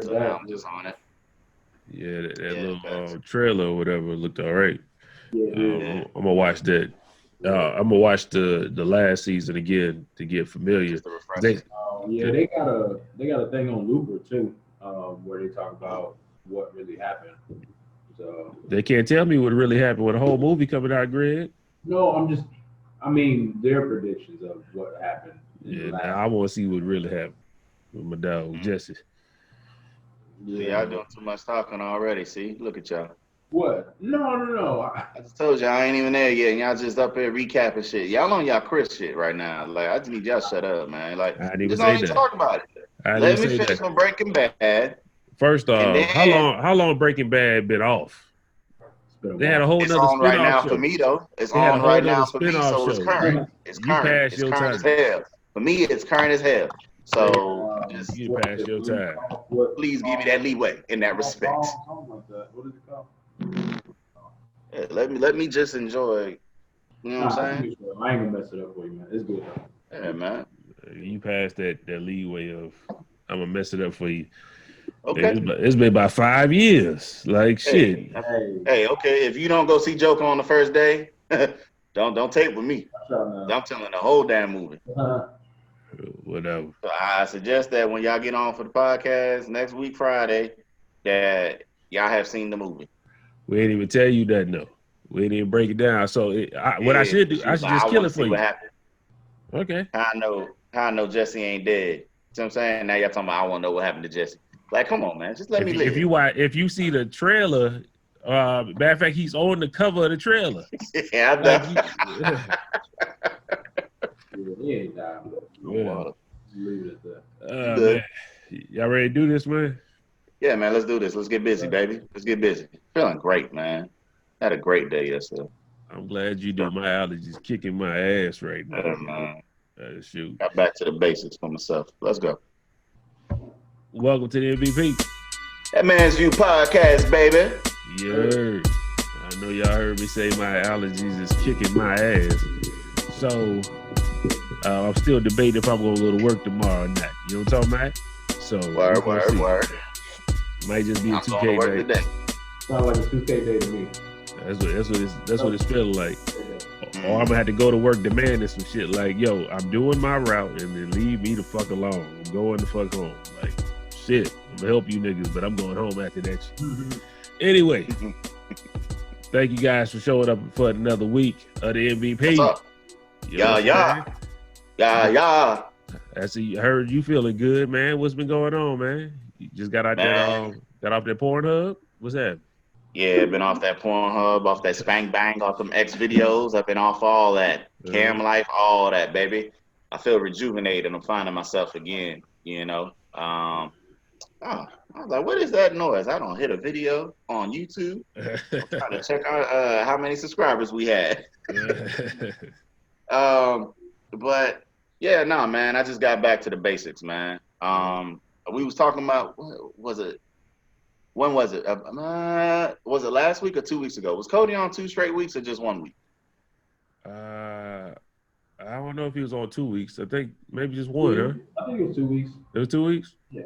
So now I'm just on it. Yeah, that Yeah, little facts. trailer or whatever looked all right. Yeah, yeah. Yeah, I'm gonna watch that. I'm gonna watch the last season again to get familiar. just a 'Cause They, refresher. Yeah, they they got a thing on Looper too, where they talk Uh, about what really happened. So they can't tell me what really happened with a whole movie coming out, Greg. no, I mean their predictions of what happened in the Yeah, now last. I want to see what really happened with my dog mhm. Jesse. See, Yeah, y'all man. doing too much talking already. See, look at y'all. What? No, no, no. I just told y'all I ain't even there yet, and y'all just up here recapping shit. Y'all on y'all Chris shit right now. Like, I just need y'all to shut up, man. Like, I didn't even just say don't even that. talk about it. I didn't even Let me say finish that. my Breaking Bad, First and off, how then long Breaking Bad been off? It's been a They had a while. whole it's nother on right spinoff now for show. me though. It's They had a on whole right nother now for me, spinoff so it's show. current. It's You current. passed It's your current as time. hell. For me, it's current as hell. They So just You what is passed it? your time. What please give me that leeway in that respect. something like that. What is it called? Yeah, let me just enjoy. You know what I'm Nah, saying? I ain't gonna mess it up for you, man. It's good. Yeah, man. You passed that leeway of I'm gonna mess it up for you. Okay. It's been about 5 years. Like Hey, shit. Hey, hey, okay. If you don't go see Joker on the first day, don't tape with me. watch out now. I'm telling the whole damn movie. Whatever. So I suggest that when y'all get on for the podcast next week Friday, that y'all have seen the movie. We ain't even tell you that no. We ain't even break it down. So what I Yeah, should do, I shoot, should but I just kill want it to for see what you. happened. Okay. How I know Jesse ain't dead. See what I'm saying? Now y'all talking about I want to know what happened to Jesse. Like, come on, man, just let me live. If you see the trailer, matter of fact, he's on the cover of the trailer. Yeah, I Like know. Yeah, he ain't dying. whatever. Just leave it at that. You Man, good? y'all ready to do this, man? Yeah, man. Let's do this. Let's get busy, baby. Let's get busy. Feeling great, man. Had a great day yesterday. I'm glad you do. My allergies kicking my ass right now. Yeah, man. Shoot. Got back to the basics for myself. Let's go. Welcome to the MVP. That man's view podcast, baby. Yeah. I know y'all heard me say my allergies is kicking my ass. So I'm still debating if I'm gonna go to work tomorrow or not. You know what I'm talking about? So we're gonna see. Word. Might just be a I'm going to 2K work night. today. Sound like a 2K day to me. That's what it's feeling like. Yeah. Or I'm gonna have to go to work demanding some shit like, yo, I'm doing my route and then leave me the fuck alone. I'm going the fuck home. Like, shit, I'm gonna help you niggas, but I'm going home after that shit. Mhm. Anyway, thank you guys for showing up for another week of the MVP. What's up? You know what I'm Yeah. saying? Yeah. I see. I heard you feeling good, man. What's been going on, man? You just got out Man. got off that Pornhub. What's that? Yeah, been off that Pornhub, off that Spank Bang, off them X videos. I've been off all that. Cam life, all that, baby. I feel rejuvenated. I'm finding myself again, you know. I was like, what is that noise? I don't hit a video on YouTube. I'm trying to check out how many subscribers we had. But yeah, no, man, I just got back to the basics, man. We was talking about what was it? When was it? Was it last week or 2 weeks ago? Was Cody on 2 straight weeks or just 1 week? I don't know if he was on 2 weeks. I think maybe just one, huh? I think it was 2 weeks. It was 2 weeks? Yeah.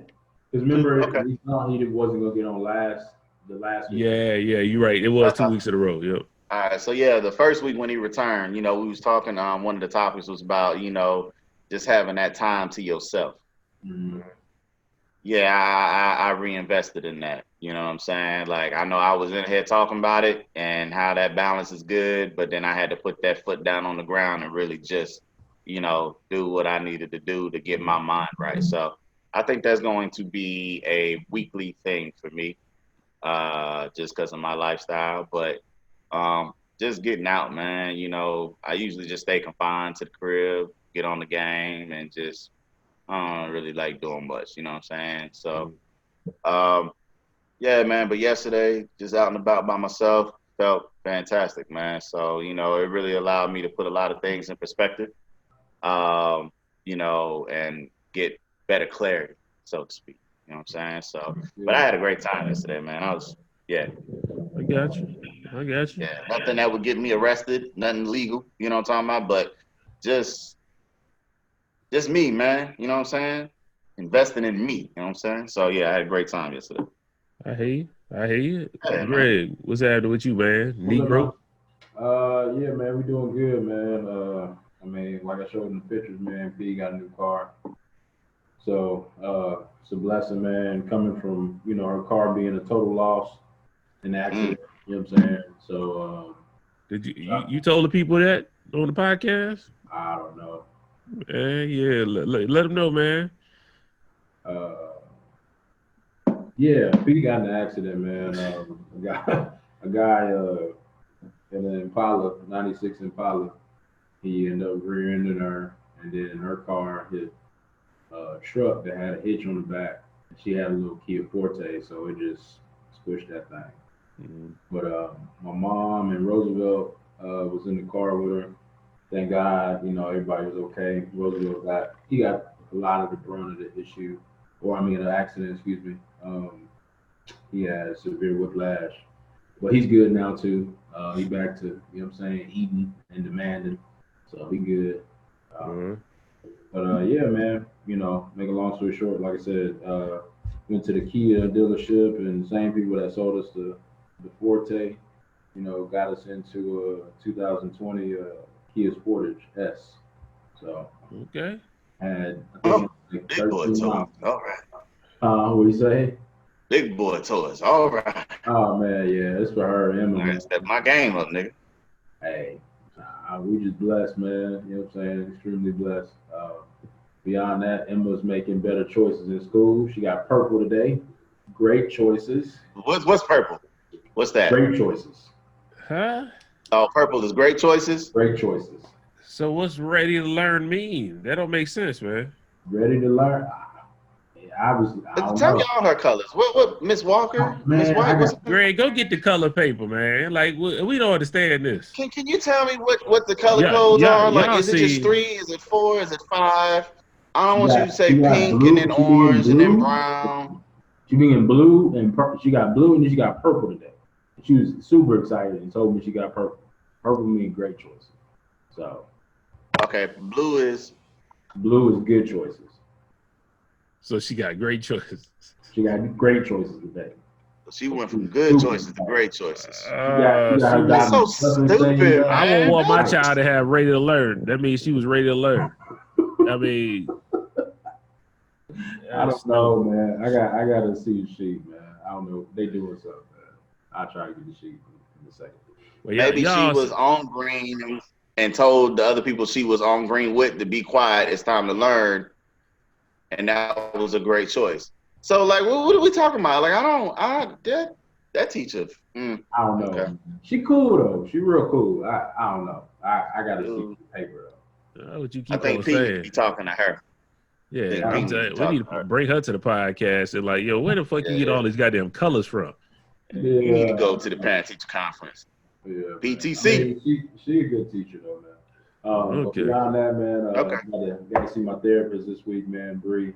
Because remember, Okay. he thought he wasn't gonna get on the last week. Yeah, you're right. It was 2 weeks in a row. Yep. All right, so yeah, the first week when he returned, we was talking. One of the topics was about just having that time to yourself. Mhm. Yeah, I reinvested in that. You know what I'm saying? Like, I know I was in here talking about it and how that balance is good, but then I had to put that foot down on the ground and really just, do what I needed to do to get my mind right. So I think that's going to be a weekly thing for me, just because of my lifestyle. But just getting out, man. I usually just stay confined to the crib, get on the game, and just I don't really like doing much. You know what I'm saying? So. Yeah, man. But yesterday, just out and about by myself, felt fantastic, man. So, it really allowed me to put a lot of things in perspective, and get better clarity, so to speak. You know what I'm saying? So, but I had a great time yesterday, man. Yeah, I got you. yeah. Nothing that would get me arrested, nothing legal, you know what I'm talking about? But just me, man. You know what I'm saying? investing in me. You know what I'm saying? So yeah, I had a great time yesterday. I hear you. I hear you. Yeah, Greg, what's happening with you, man? Negro? Yeah, man, we doing good, man. I mean, like I showed in the pictures, man, P got a new car. So it's a blessing, man, coming from, her car being a total loss in the accident. You know what I'm saying? So Did you told the people that on the podcast? I don't know. Yeah, let them know, man. Yeah, P got in an accident, man. A guy in an Impala, 96 Impala, he ended up rear-ending her, and then her car hit a truck that had a hitch on the back. She had a little Kia Forte, so it just squished that thing. Mm. But my mom and Roosevelt was in the car with her. Thank God, everybody was okay. Roosevelt got a lot of the brunt of the issue, the accident, excuse me. He had severe whiplash, but he's good now too. He back to, eating and demanding, so he good. But yeah, man, make a long story short, like I said, went to the Kia dealership, and the same people that sold us the Forte, got us into a 2020 Kia Sportage S. So okay, had I think like big boy 13 toys. miles. All right. What do you say? Big boy toys. All right. Oh man, yeah, it's for her and Emma. I gotta step my game up, nigga. Hey, we just blessed, man. You know what I'm saying? Extremely blessed. Beyond that, Emma's making better choices in school. She got purple today. Great choices. What's purple? What's that? Great choices. huh? Oh, purple is great choices. Great choices. So what's ready to learn mean? That don't make sense, man. Ready to learn? I don't Tell me know. all her colors. What Miss Walker? Man, Miss White? What's Greg, go get the color paper, man. Like we don't understand this. Can you tell me what the color Yeah, codes yeah, are? Like, y'all is it just see- 3? Is it 4? Is it 5? I don't want you to say she got pink blue, and then she being orange and then blue. brown. She being blue and purple. She got blue and then she got purple today. She was super excited and told me she got purple. Purple means great choices. So Okay, blue is good choices. So she got great choices. She got great choices today. she went from good choices to great choices. She got her That's so diamond. stupid, I man. would want my child to have ready to learn. That means she was ready to learn. I mean, I don't know, man. I got to see the sheet, man. I don't know. They doing something, man. I'll try to get the sheet in a second. Well, Maybe she y'all- was on green and told the other people she was on green with to be quiet. It's time to learn, and that was a great choice. So, like, what are we talking about? Like, that teacher. I don't know. Okay. She cool though. She real cool. I don't know. I got to see the paper though. What you I keep think on Pete saying? be talking to her. Yeah, Yeah, we need to bring her to the podcast and like, yo, where the fuck you get all these goddamn colors from? You need to go to the parent teacher conference. Yeah, PTC. I mean, she a good teacher though, man. Okay. But beyond that, man, Okay. got to see my therapist this week, man, Bree.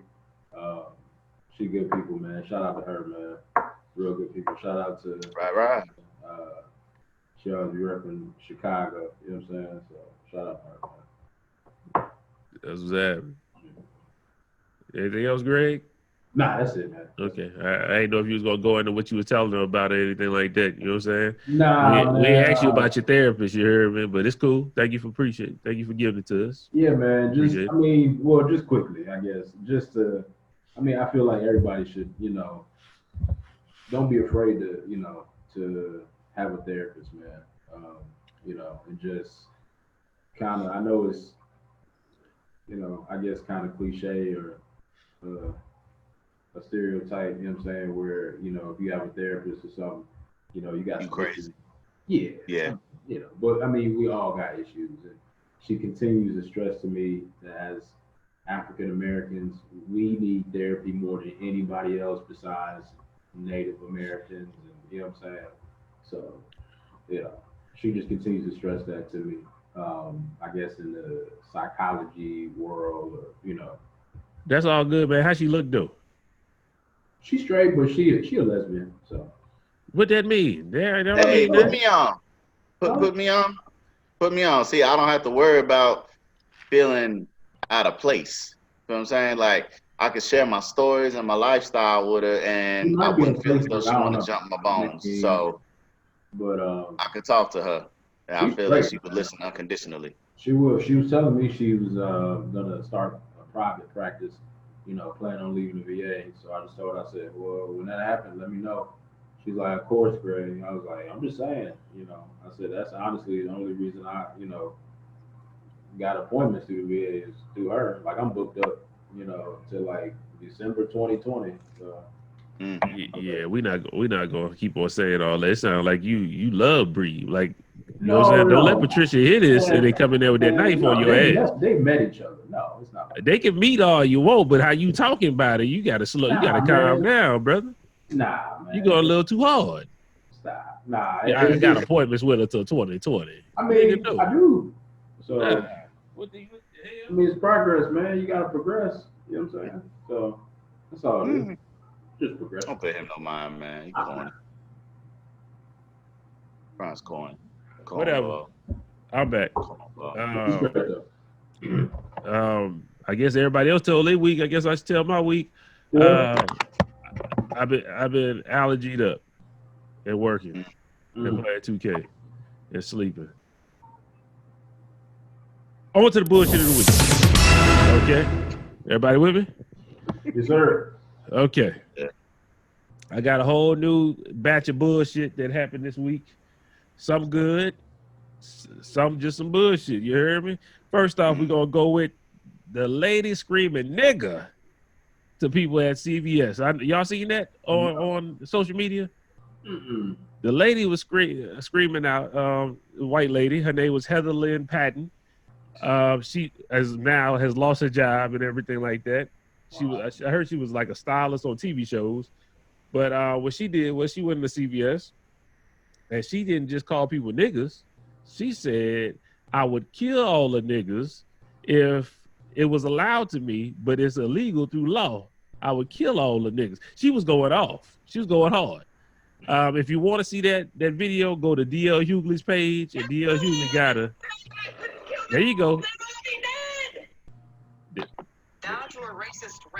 She good people, man. Shout out to her, man. Real good people. Shout out to Right. she always be repping Chicago. You know what I'm saying? So shout out to her, man. That's what's happening. Anything else, Greg? Nah, that's it, man. Okay. I didn't know if you was gonna go into what you were telling them about or anything like that. You know what I'm saying? Nah, we ain't asked you about your therapist, you heard me, but it's cool. Thank you for giving it to us. Yeah, man. Just Appreciate it. just quickly, I guess. I feel like everybody should, don't be afraid to, to have a therapist, man. And just kind of, I know it's, I guess kind of cliche or a stereotype, you know what I'm saying, where, if you have a therapist or something, you got You crazy. Yeah. But I mean, we all got issues. And she continues to stress to me that as African Americans, we need therapy more than anybody else besides Native Americans. And, you know what I'm saying? So, she just continues to stress that to me. I guess in the psychology world, or, That's all good, man. How she look though? she's straight, but she a lesbian. So What that mean? That don't Hey, mean put that. me on. Put me on. Put me on. See, I don't have to worry about feeling out of place. You know what I'm saying? Like, I could share my stories and my lifestyle with her, and I wouldn't feel as though she want to jump my bones. So, but I could talk to her, and I feel like she would listen unconditionally. She will. She was telling me she was gonna start a private practice, planning on leaving the VA. So I just told her, I said, well, when that happens, let me know. She's like, of course, Greg. I was like, I'm just saying, I said, that's honestly the only reason I, got appointments through the VA is through her. Like, I'm booked up, till like December 2020. So. Yeah, we're not gonna keep on saying all that. It sounds like you love Bree. Like, you know what I'm saying? Don't let Patricia hear this and they come in there with that knife on your ass. They met each other. No, it's not. They can meet all you want, but how you talking about it, you gotta calm down, brother. Nah, man. You going a little too hard. Stop. Nah. Yeah, I got appointments with her till 2020. I mean, I do. So, what the hell? I mean, it's progress, man. You gotta progress. You know what I'm saying? So, that's all it is. Just progress. Don't pay him no mind, man. He's corny. Brian's corny. Whatever. I'm back. I guess everybody else told their week. I guess I should tell my week. I've been allergied up and working and playing 2K and sleeping. On to the bullshit of the week. Okay, everybody with me? Yes, sir. Okay. I got a whole new batch of bullshit that happened this week. Some good, some just some bullshit. You heard me? First off, we're gonna go with the lady screaming "nigga" to people at CVS. Y'all seen that on social media? Mm-mm. The lady was screaming out. White lady. Her name was Heather Lynn Patton. She has lost her job and everything like that. I heard she was like a stylist on TV shows. But what she did was she went to CVS and she didn't just call people niggas. She said, I would kill all the niggas if it was allowed to me, but it's illegal through law. I would kill all the niggas. She was going off. She was going hard. If you want to see that video, go to DL Hughley's page, and DL Hughley got her. There you go.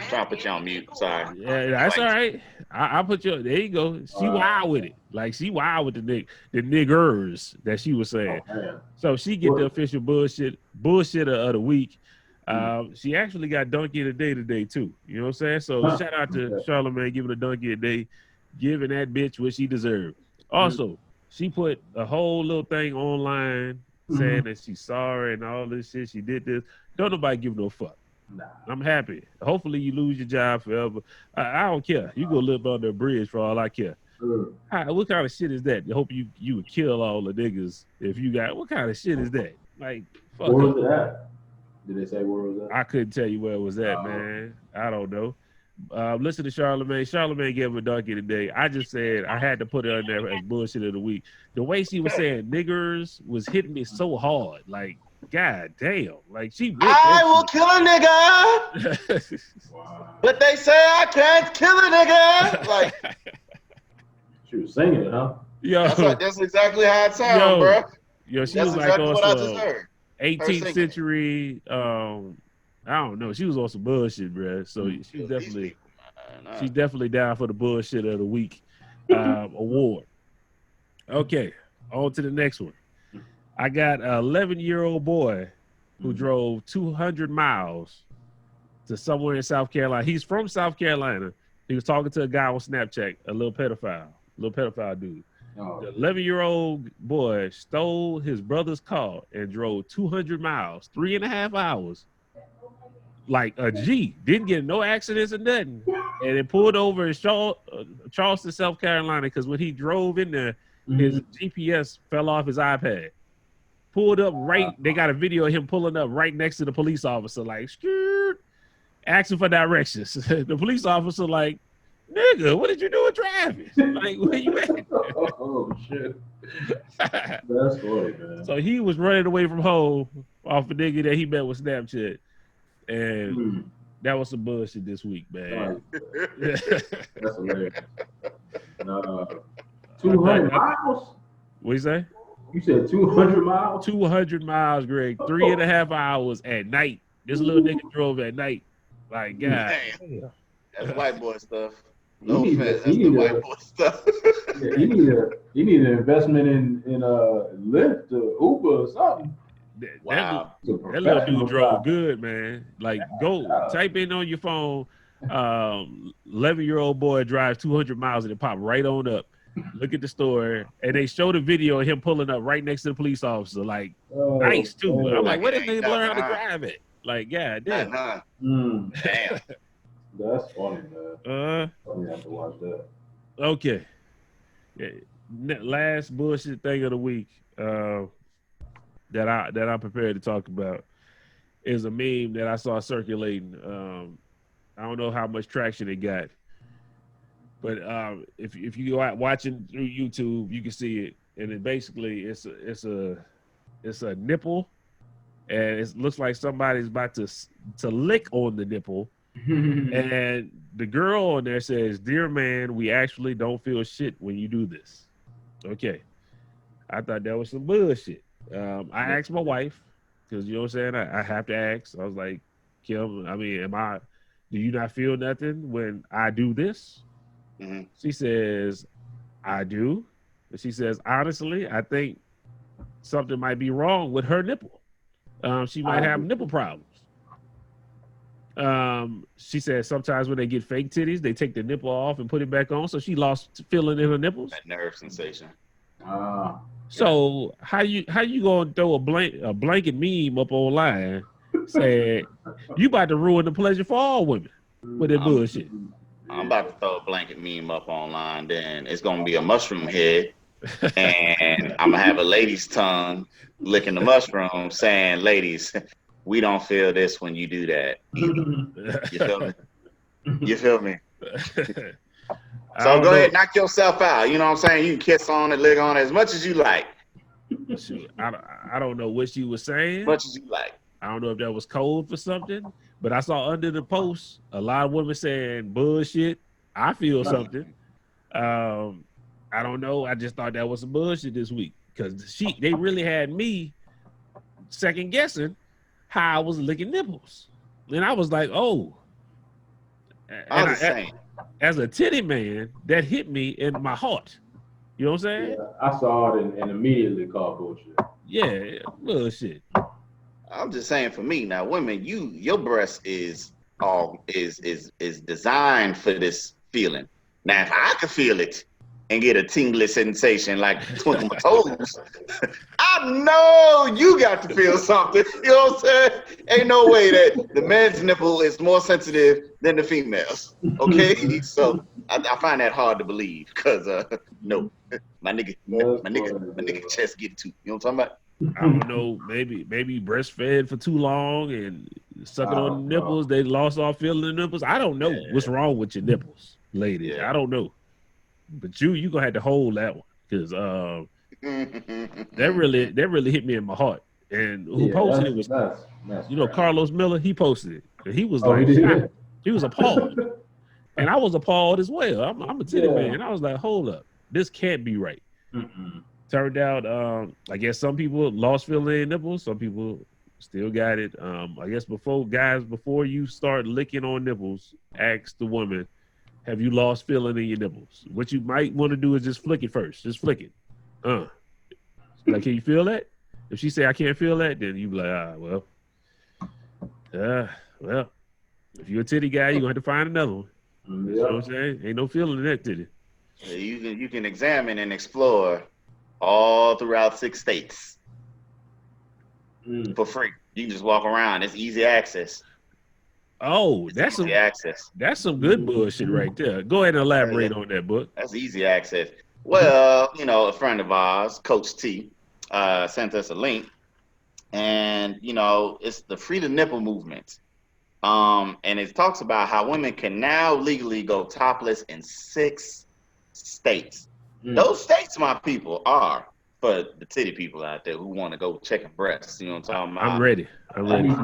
Try to put you on mute. Sorry. Yeah, that's all right. I put you. There you go. She wild with it. Like she wild with the niggers that she was saying. So she get the official bullshitter of the week. She actually got donkey of the day today too. You know what I'm saying? So shout out to Charlamagne giving a donkey a day, giving that bitch what she deserved. Also, she put a whole little thing online saying that she's sorry and all this shit. She did this. Don't nobody give no fuck. Nah. I'm happy. Hopefully you lose your job forever. I don't care. You go live under a bridge for all I care. What kind of shit is that? I hope you would kill all the niggas if you got. What kind of shit is that? Like, fuck. Where was it at? Did they say where it was at? I couldn't tell you where it was at, man. I don't know. Listen to Charlamagne. Charlamagne gave him a donkey today. I just said I had to put it on there as bullshit of the week. The way she was saying niggers was hitting me so hard. Like, God damn. Like, she. I will kill a nigga. Wow. But they say I can't kill a nigga. Like, she was singing it, huh? Yo, that's exactly how it sounds, bro. Yo, she that's was exactly like what I just heard. 18th century. I don't know. She was on some bullshit, bro. So she's definitely down for the bullshit of the week award. Okay, on to the next one. I got an 11-year-old boy who drove 200 miles to somewhere in South Carolina. He's from South Carolina. He was talking to a guy on Snapchat, a little pedophile dude. Oh. The 11-year-old boy stole his brother's car and drove 200 miles, 3.5 hours, like a G. Didn't get no accidents or nothing. And it pulled over in Charleston, South Carolina, because when he drove in there, his GPS fell off his iPad. Pulled up they got a video of him pulling up right next to the police officer, like, asking for directions. The police officer like, nigga, what did you do with traffic? Like, where you at? Oh, shit. That's funny, man. So he was running away from home off a nigga that he met with Snapchat. And that was some bullshit this week, man. That's hilarious. 200 miles? What'd you say? You said 200 miles? 200 miles, Greg. 3.5 hours at night. This little nigga drove at night. Like, God, Damn, that's white boy stuff. You No need offense, to, that's you the need white to, boy stuff. yeah, you need an investment in Lyft or Uber or something. that Wow. It's a that little dude professional drove job. good, man. Like, go Yeah. type in on your phone. 11-year-old boy drives 200 miles and it pop right on up. Look at the store, and they show the video of him pulling up right next to the police officer. Like, Oh, nice too. I'm like, Like man. where it this ain't nigga learn nothing, how to huh? drive it? Like, yeah, damn. Nothing, huh? Mm, Damn. that's funny, man. You have to watch that. Okay. Yeah. Last bullshit thing of the week that I'm prepared to talk about is a meme that I saw circulating. I don't know how much traction it got, but if you go out watching through YouTube, you can see it, and it basically it's a nipple, and it looks like somebody's about to lick on the nipple, and the girl on there says, "Dear man, we actually don't feel shit when you do this." Okay, I thought that was some bullshit. I asked my wife because you know what I'm saying. I have to ask. I was like, Kim, I mean, do you not feel nothing when I do this? Mhm. She says, I do. And she says, honestly, I think something might be wrong with her nipple. She might have nipple problems. She said sometimes when they get fake titties, they take the nipple off and put it back on. So she lost feeling in her nipples. That nerve sensation. So how you gonna throw a blanket meme up online saying you about to ruin the pleasure for all women with that bullshit? I'm about to throw a blanket meme up online. Then it's gonna be a mushroom head, and I'm gonna have a lady's tongue licking the mushroom, saying, "Ladies, we don't feel this when you do that either." You feel me? You feel me? So go ahead, knock yourself out. You know what I'm saying? You can kiss on it, lick on it as much as you like. Shoot, I don't know what she was saying. As much as you like. I don't know if that was code for something, but I saw under the post a lot of women saying bullshit. I feel something. I don't know. I just thought that was some bullshit this week because they really had me second guessing how I was licking nipples, and I was like, oh. I was saying. As a titty man, that hit me in my heart. You know what I'm saying? Yeah, I saw it and immediately called bullshit. Yeah, bullshit. I'm just saying for me now, women, your breast is designed for this feeling. Now, if I could feel it and get a tingly sensation like twinkle my toes, I know you got to feel something. You know what I'm saying? Ain't no way that the man's nipple is more sensitive than the female's. Okay, so I find that hard to believe because no, my nigga chest get too. You know what I'm talking about? I don't know. Maybe breastfed for too long and sucking on the nipples. They lost all feeling the nipples. I don't know what's wrong with your nipples, ladies. I don't know. But you gonna have to hold that one because that really hit me in my heart. And who posted it was Carlos Miller. He posted it. And he was like, he was appalled, and I was appalled as well. I'm a titty man, and I was like, hold up, this can't be right. Turned out, I guess some people lost feeling in nipples. Some people still got it. I guess before you start licking on nipples, ask the woman, have you lost feeling in your nipples? What you might want to do is just flick it first. Just flick it. Like, can you feel that? If she say I can't feel that, then you be like, well, if you're a titty guy, you're gonna have to find another one. You know what I'm saying? Ain't no feeling in that titty. You can examine and explore all throughout 6 states for free. You can just walk around. It's easy access. Oh, that's some good bullshit right there. Go ahead and elaborate on that, book. That's easy access. Well, a friend of ours, Coach T, sent us a link, and it's the Free the Nipple movement. And it talks about how women can now legally go topless in 6 states. Those states, my people, are for the titty people out there who want to go checking breasts. You know what I'm talking about? I'm ready.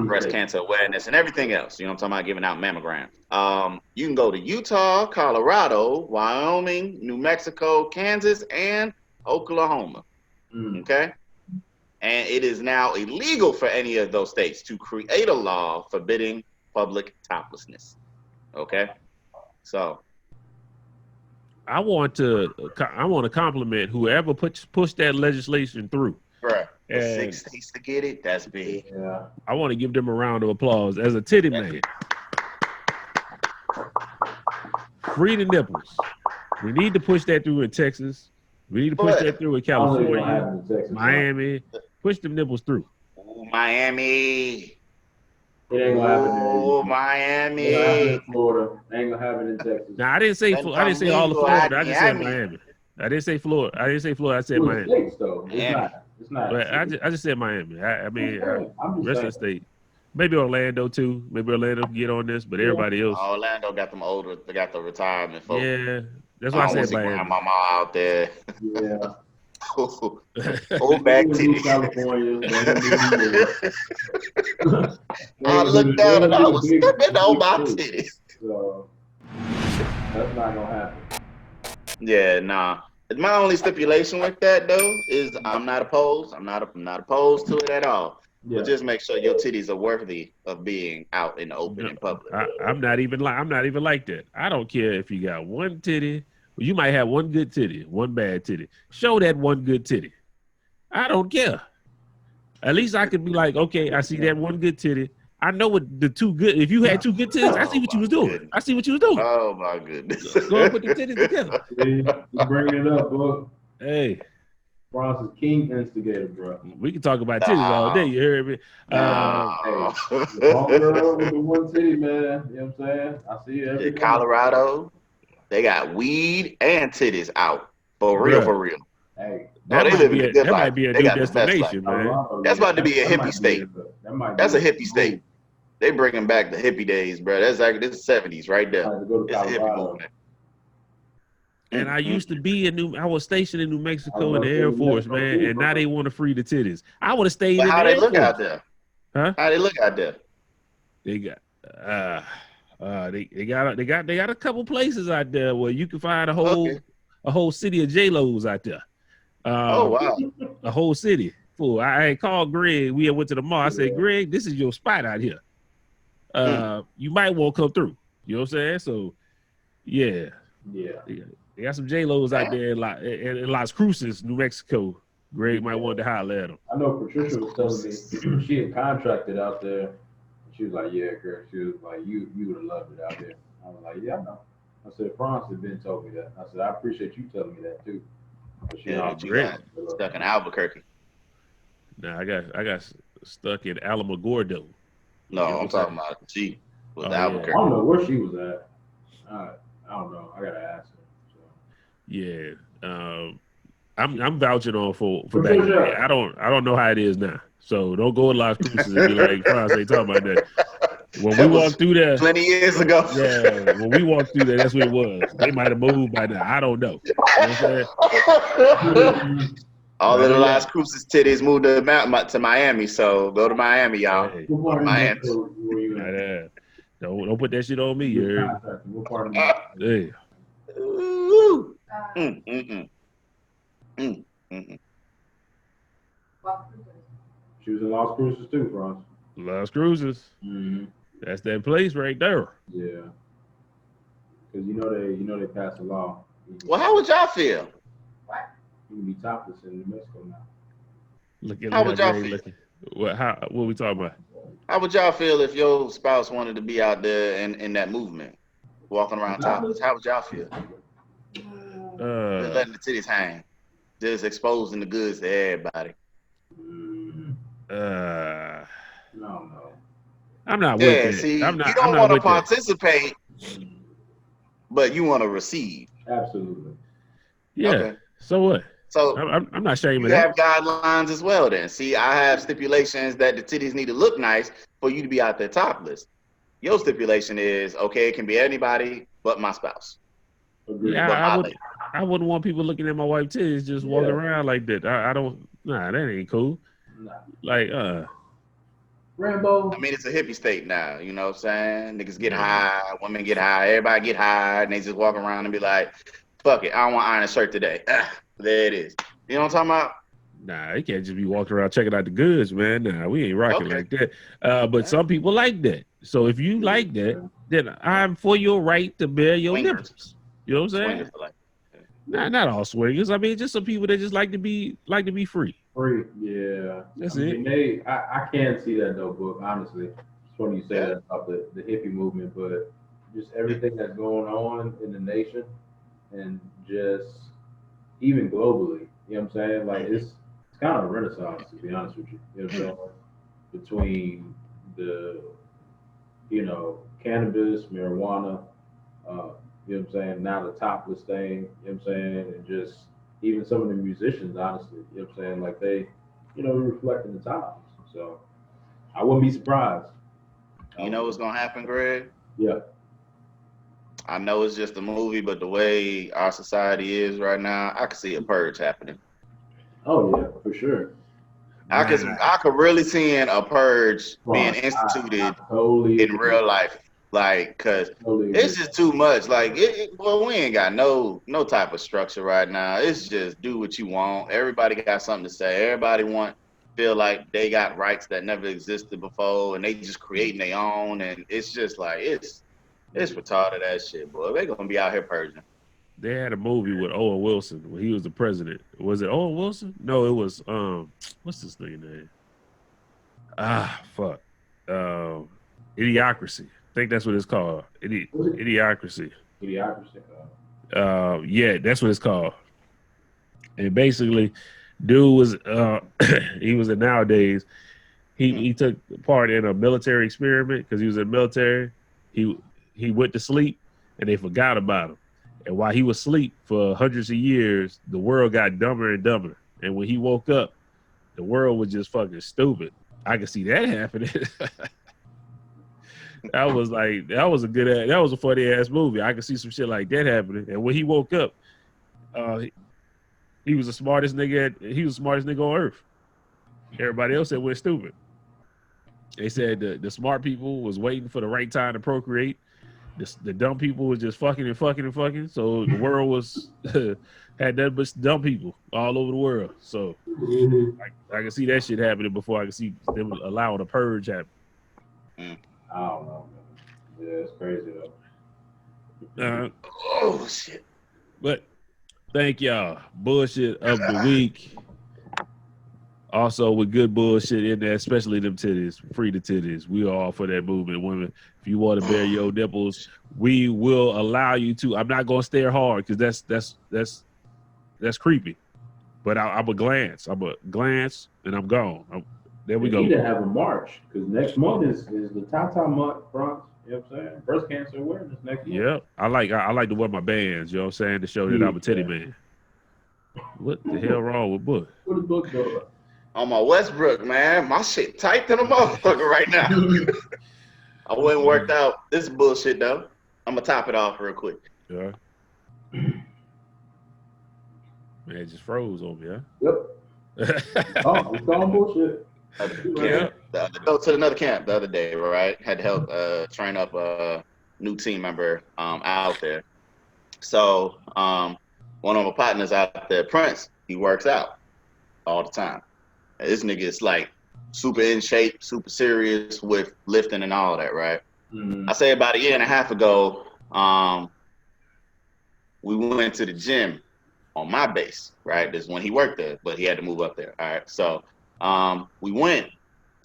Breast cancer awareness and everything else. You know what I'm talking about? Giving out mammograms. You can go to Utah, Colorado, Wyoming, New Mexico, Kansas, and Oklahoma. Okay? And it is now illegal for any of those states to create a law forbidding public toplessness. Okay, so I want to compliment whoever pushed that legislation through. bruh, for And 6 states to get it, that's big. Yeah. I want to give them a round of applause as a titty man. Free the nipples. We need to push that through in Texas. We need to push that through in I don't think it's gonna California, happen in Texas, Miami. Push them nipples through. Ooh, Miami. It ain't gonna happen there. Oh, It ain't gonna happen Miami. in Florida. It ain't gonna happen in Texas. Now I didn't say And I didn't say all of Florida. I just said Miami. Miami. I didn't say Florida. I didn't say Florida. I said It's Miami. states, though. It's Miami. not. It's not. But I just said Miami. I mean, I'm just rest of saying. the state. Maybe Orlando too. Maybe Orlando can get on this, but everybody else. Orlando got them older. They got the retirement folks. Yeah, that's why I said Miami. Grandmama out there. Yeah. Old back titties. California. I looked down and I was stepping on my titties. So that's not gonna happen. Yeah, nah. My only stipulation with that though is I'm not opposed. I'm not opposed to it at all. Yeah. But just make sure your titties are worthy of being out in the open in public. I'm not even like that. I don't care if you got one titty. You might have one good titty, one bad titty. Show that one good titty. I don't care. At least I could be like, okay, I see that one good titty. I know what the two good. If you had two good titties, I see what you was doing. Goodness. I see what you was doing. Oh my goodness. Go and put the titties together. See, you bringing it up, bro. Hey, Bronx is king instigator, bro. we can talk about titties all day. You heard me? No. Wrong girl with the one titty, man. You know what I'm saying? I see it every In day. Colorado, they got weed and titties out. For real, Bruh. for real. Hey, No, they live in a good that life. might be a They new got the best life. destination, man. Colorado, That's about to be a that hippie might state. be that might That's be a hippie state. They bringing back the hippie days, bro. That's like this is 70s right I there. had to go to It's a hippie Colorado. movement. And I used to be I was stationed in New Mexico I in the was Air in Force, Mexico man. too, And bro. now they want to free the titties. I would have stayed But in how the they Air look Force. out there? Huh? How they look out there? They got they got a couple places out there where you can find a whole city of J-Los out there. Oh wow. A whole city full. I called Greg. We went to the mall. I said, Greg, this is your spot out here. You might want to come through. You know what I'm saying? So, yeah. Yeah. They got some J-Los out there in Las Cruces, New Mexico. Greg might want to holler at them. I know Patricia was telling me she had contracted out there. She was like, yeah, girl. She was like, you would have loved it out there. I was like, yeah, I know. I said, France had been told me that. I said, I appreciate you telling me that too. But she Yeah, not you got stuck in Albuquerque. Nah, I got stuck in Alamogordo. No, Yeah, I'm talking about G with Oh, yeah. Albuquerque. I don't know where she was at. I don't know. I gotta ask her. So. Yeah. I'm vouching on for For back in the sure. day. I don't know how it is now. So don't go to Las Cruces and be like, France ain't talking about that. When we That was walked through there, 20 years ago. yeah, when we walked through there, that's what it was. They might have moved by now. I don't know. You know what I'm saying? All of the Las Cruces titties moved to Miami, so go to Miami, y'all. Hey, What part of Miami. Mexico were you in? don't put that shit on me. You heard? Contracted. What part of Mexico? Hey, Ooh. Mm, mm, mm. Mm, She was in Las Cruces too, France. Las Cruces. Mm-hmm. That's that place right there. Yeah. Because you know they passed a law. Well, how would y'all feel? You can be topless in New Mexico now. Look at How would y'all Greg feel? looking. What we talking about? How would y'all feel if your spouse wanted to be out there in that movement, walking around topless? How would y'all feel? Just letting the titties hang, just exposing the goods to everybody. No. I'm not Yeah, with that. see, I'm not, you I'm don't not want to with that. participate, but you want to receive. Absolutely. Yeah. Okay. So what? So I'm not ashamed you of that. have guidelines as well then. See, I have stipulations that the titties need to look nice for you to be out there topless. Your stipulation is, okay, it can be anybody but my spouse. Agreed. Yeah, But I my would. lady. I wouldn't want people looking at my wife titties just walking Yeah. around like that. I don't. Nah, that ain't cool. Nah. Like, Rambo. I mean, it's a hippie state now, you know what I'm saying? Niggas get Yeah. high, women get high, everybody get high, and they just walk around and be like, fuck it, I don't want to iron a shirt today. There it is. You know what I'm talking about? nah, you can't just be walking around checking out the goods, man. Nah, we ain't rocking Okay. like that. But some people like that. So if you like that, then I'm for your right to bear your Swingers. nipples. You know what I'm saying? Swingers are like, Not all swingers. I mean, just some people that just like to be free. Free, yeah. That's I it. mean, I can see that though, Book. Honestly, it's funny you say Yeah. that about the hippie movement, but just everything that's going on in the nation, and just even globally. You know what I'm saying? Like it's kind of a renaissance, to be honest with you. You know what I'm saying? Between the cannabis, marijuana, you know what I'm saying? Now the topless thing, you know what I'm saying? And just even some of the musicians, honestly, you know what I'm saying? Like they, reflecting the times. So I wouldn't be surprised. you know what's gonna happen, Greg? Yeah. I know it's just a movie, but the way our society is right now, I could see a purge happening. Oh yeah, for sure. I could really see a purge being I instituted totally in real life, like, cause totally it's agree. just too much. Like, well, we ain't got no type of structure right now. It's just do what you want. Everybody got something to say. Everybody feel like they got rights that never existed before, and they just creating their own. And it's just like it's retarded that shit, boy. They gonna be out here purging. They had a movie with Owen Wilson when he was the president. Was it Owen Wilson? No, it was what's this nigga name? Fuck. Idiocracy. I think that's what it's called. Idiocracy. Idiocracy. Yeah, that's what it's called. And basically, dude was he was in nowadays. He took part in a military experiment because he was in the military. He went to sleep and they forgot about him. And while he was asleep for hundreds of years, the world got dumber and dumber. And when he woke up, the world was just fucking stupid. I could see that happening. That was a funny ass movie. I could see some shit like that happening. And when he woke up, he was the smartest nigga on earth. Everybody else said we're stupid. They said the smart people was waiting for the right time to procreate. The dumb people was just fucking and fucking and fucking. So the world was had nothing but dumb people all over the world. So I can see that shit happening before I can see them allowing a purge happen. I don't know, man. Yeah, it's crazy though. Oh shit! But thank y'all. Bullshit of the week. Also with good bullshit in there, especially them titties, free the titties. We are all for that movement, women. If you want to bear your nipples, we will allow you to. I'm not gonna stare hard because that's creepy. But I'm a glance. And I'm gone. There we go. We need to have a march because next month is the Tata month, Bronx. You know what I'm saying? Breast cancer awareness next month. Yeah, I like to wear my bands. You know what I'm saying, to show that I'm a titty man. What the hell wrong with Book? What does Book go? On my Westbrook, man, my shit tight than a motherfucker right now. I went and worked out. This is bullshit though. I'm gonna top it off real quick. Yeah. Man, it just froze on me, huh? Yep. Oh, it's all bullshit. Go to another camp the other day, right? Had to help train up a new team member out there. So one of my partners out there, Prince, he works out all the time. This nigga is like super in shape, super serious with lifting and all that, right? I say about a year and a half ago, we went to the gym on my base, right? This is when he worked there, but he had to move up there. All right. So we went,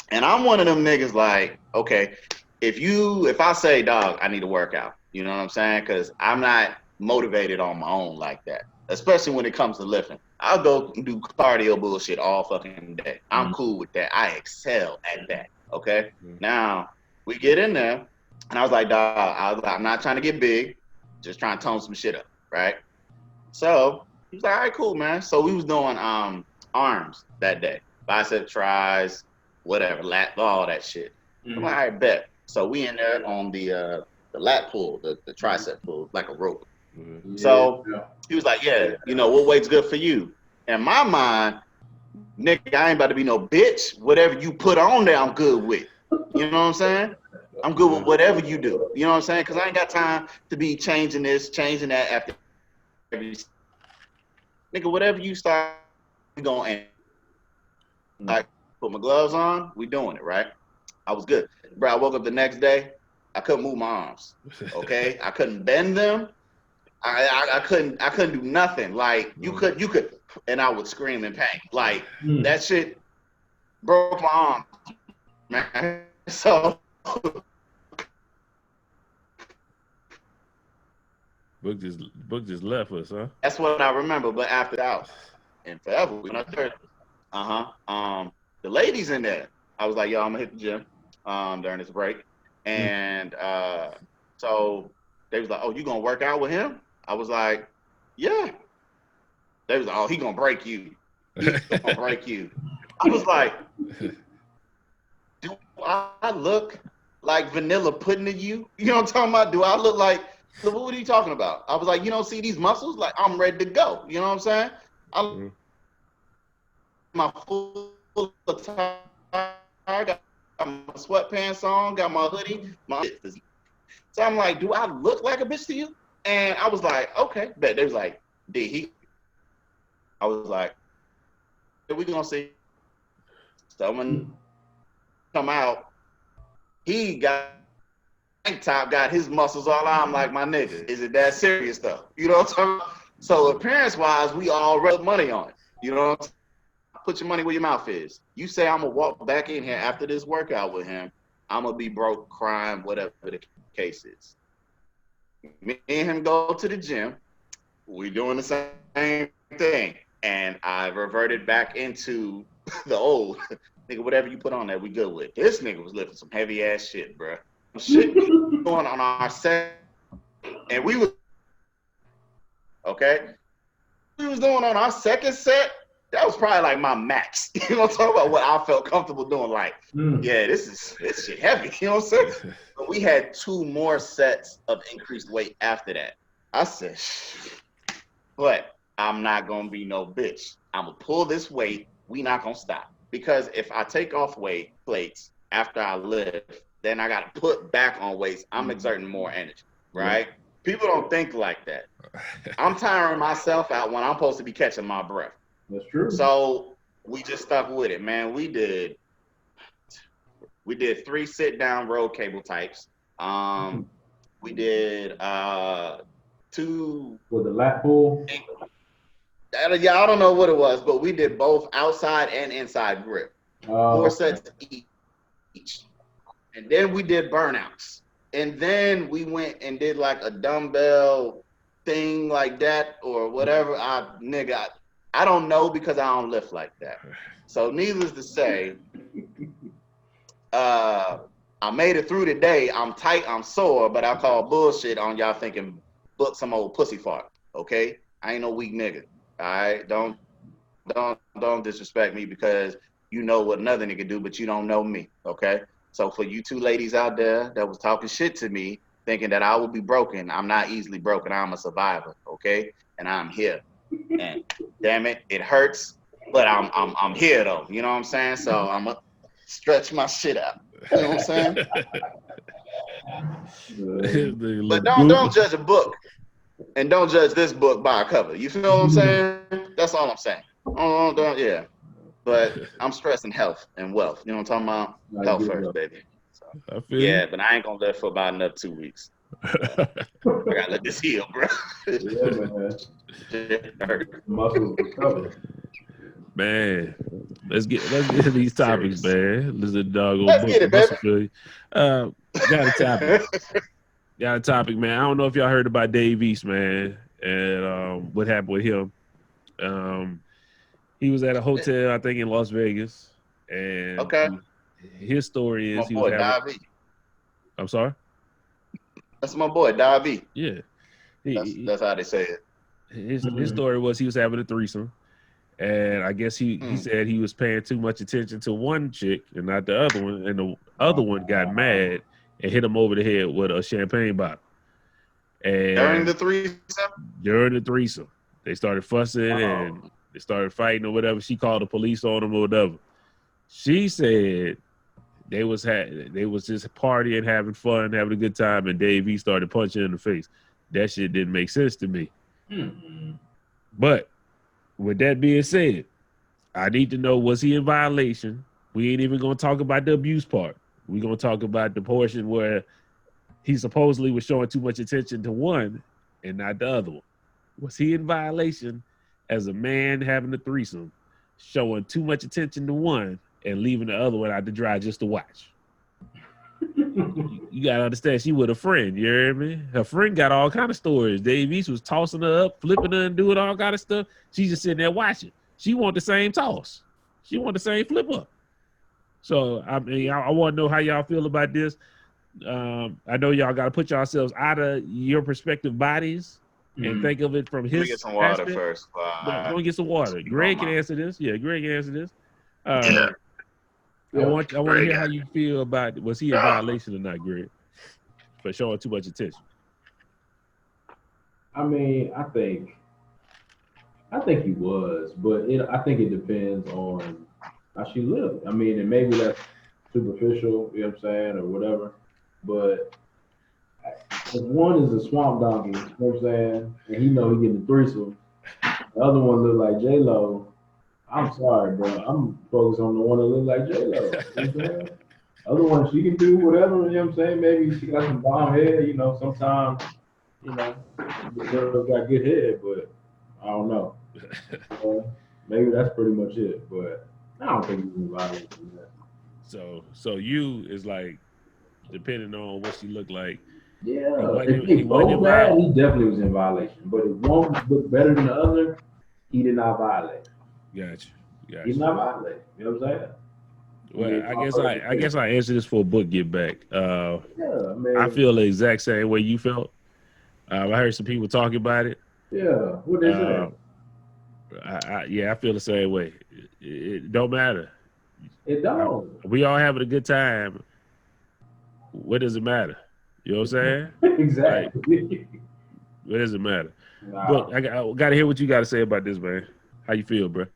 and I'm one of them niggas like, okay, if I say, dog, I need to work out, you know what I'm saying? Because I'm not motivated on my own like that, especially when it comes to lifting. I'll go and do cardio bullshit all fucking day. I'm cool with that. I excel at that. Okay. Now we get in there, and I was like, dog, I'm not trying to get big, just trying to tone some shit up, right? So he was like, all right, cool, man. So we was doing arms that day, bicep, tries, whatever, lat, all that shit. I'm like, all right, bet. So we in there on the lat pull, the tricep pull, like a rope. So he was like, yeah, what weight's good for you? In my mind, nigga, I ain't about to be no bitch. Whatever you put on there, I'm good with. You know what I'm saying? I'm good with whatever you do. You know what I'm saying? Because I ain't got time to be changing this, changing that after every. Nigga, whatever you start, we gonna end. I put my gloves on, we doing it, right? I was good. Bro, I woke up the next day. I couldn't move my arms. Okay, I couldn't bend them. I couldn't do nothing. Like you could, and I would scream in pain. Like that shit broke my arm, man. So Book just left us, huh? that's what I remember. But after that, and forever, when I started, the ladies in there, I was like, yo, I'm gonna hit the gym during this break, and so they was like, oh, you gonna work out with him? I was like, yeah. They was like, oh, he gonna break you. He's gonna break you. I was like, do I look like vanilla pudding to you? You know what I'm talking about? Do I look like, what are you talking about? I was like, you don't see these muscles? Like, I'm ready to go. You know what I'm saying? My full attire, got my sweatpants on, got my hoodie, so I'm like, do I look like a bitch to you? And I was like, okay. But they was like, did he? I was like, we gonna see. Someone come out. He got tank top, got his muscles all out. I'm like, my nigga, is it that serious though? You know what I'm talking about? So appearance wise, we all rub money on it. You know what I'm saying? Put your money where your mouth is. You say I'm gonna walk back in here after this workout with him, I'm gonna be broke, crying, whatever the case is. Me and him go to the gym. We doing the same thing, and I reverted back into the old nigga. Whatever you put on there, we good with. This nigga was lifting some heavy ass shit, bro. Shit going on our set, and we was okay. We was doing on our second set. That was probably like my max. You know what I'm talking about? What I felt comfortable doing. Like, yeah, this shit heavy. You know what I'm saying? But we had 2 more sets of increased weight after that. I said, but I'm not gonna be no bitch. I'm gonna pull this weight. We not gonna stop. Because if I take off weight plates after I lift, then I gotta put back on weights. I'm exerting more energy, right? People don't think like that. I'm tiring myself out when I'm supposed to be catching my breath. That's true. So we just stuck with it, man. We did 3 sit-down road cable types. We did 2 with the lat pull. Yeah, I don't know what it was, but we did both outside and inside grip. 4 sets each. And then we did burnouts. And then we went and did like a dumbbell thing like that or whatever. I don't know because I don't lift like that. So needless to say, I made it through the day. I'm tight, I'm sore, but I call bullshit on y'all thinking book some old pussy fart. Okay? I ain't no weak nigga. All right? Don't disrespect me because you know what another nigga do, but you don't know me. Okay? So for you 2 ladies out there that was talking shit to me, thinking that I would be broken, I'm not easily broken. I'm a survivor. Okay? And I'm here. And damn it, it hurts, but I'm here though. You know what I'm saying? So I'm gonna stretch my shit out. You know what I'm saying? But don't judge a book, and don't judge this book by a cover. You feel what I'm saying? That's all I'm saying. Yeah. But I'm stressing health and wealth. You know what I'm talking about? Health first, baby. So, yeah, but I ain't gonna live for about another 2 weeks. I gotta let this heal, bro. Yeah, man. Muscles recover. Man, let's get to these topics, man. Listen, doggone Let's get it, baby. Got a topic, man. I don't know if y'all heard about Dave East, man, and what happened with him. He was at a hotel, I think, in Las Vegas, and his story is my boy, Davey. I'm sorry. That's my boy, Davey. Yeah, that's how they say it. His story was he was having a threesome, and I guess he said he was paying too much attention to one chick and not the other one, and the other one got mad and hit him over the head with a champagne bottle. And during the threesome, they started fussing and they started fighting or whatever. She called the police on him or whatever. She said they was just partying, having fun, having a good time, and Dave E started punching in the face. That shit didn't make sense to me. But with that being said, I need to know, was he in violation? We ain't even gonna talk about the abuse part. We're gonna talk about the portion where he supposedly was showing too much attention to one and not the other one. Was he in violation as a man having a threesome, showing too much attention to one and leaving the other one out to dry just to watch? You gotta understand, she with a friend. You hear me? Her friend got all kind of stories. Dave East was tossing her up, flipping her, and doing all kind of stuff. She's just sitting there watching. She want the same toss. She want the same flip up. So I mean, I want to know how y'all feel about this. I know y'all got to put yourselves out of your prospective bodies and think of it from his. Let me get some water aspect. first. Go get some water. Greg can answer this. Yeah, Greg can answer this. I want to hear how you feel about, was he in violation or not, Greg, for showing too much attention? I mean, I think he was, but I think it depends on how she lived. I mean, and maybe that's superficial, you know what I'm saying, or whatever. But if one is a swamp donkey, you know what I'm saying, and he know he getting the threesome, the other one look like J-Lo. I'm sorry, bro. I'm focused on the one that look like J-Lo. You know what I'm saying? Other one, she can do whatever, you know what I'm saying? Maybe she got some bomb head, you know, sometimes, you know, the girl got good head, but I don't know. Maybe that's pretty much it, but I don't think he's in violation of that. So you is like, depending on what she looked like. Yeah, if he both bad, he definitely was in violation. But if one looked better than the other, he did not violate. Gotcha. He did not violate. You know what I'm saying? Well, I guess I answer this for a book get back. Yeah, man. I feel the exact same way you felt. I heard some people talking about it. Yeah, what they say? I feel the same way. It don't matter. It don't. We all having a good time. What does it matter? You know what I'm saying? Exactly. Like, what does it matter? Nah. But I got to hear what you got to say about this, man. How you feel, bro?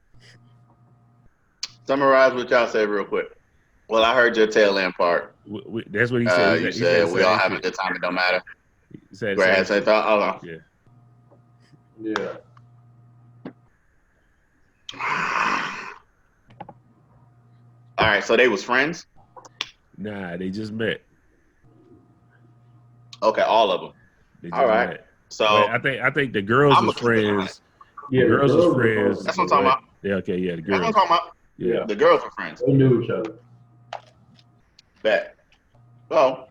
Summarize what y'all said real quick. Well, I heard your tail end part. That's what he said. You said we all having a good time. It don't matter. He said Greg had said, "Oh, yeah." Yeah. All right, so they was friends? Nah, they just met. Okay, all of them. They just all right. Met. So I think the girls is friends. Yeah, the girls is friends. That's what I'm talking about. Yeah, okay, yeah, the girls. That's what I'm talking about. Yeah. The girls were friends. They knew each other. Bet. So,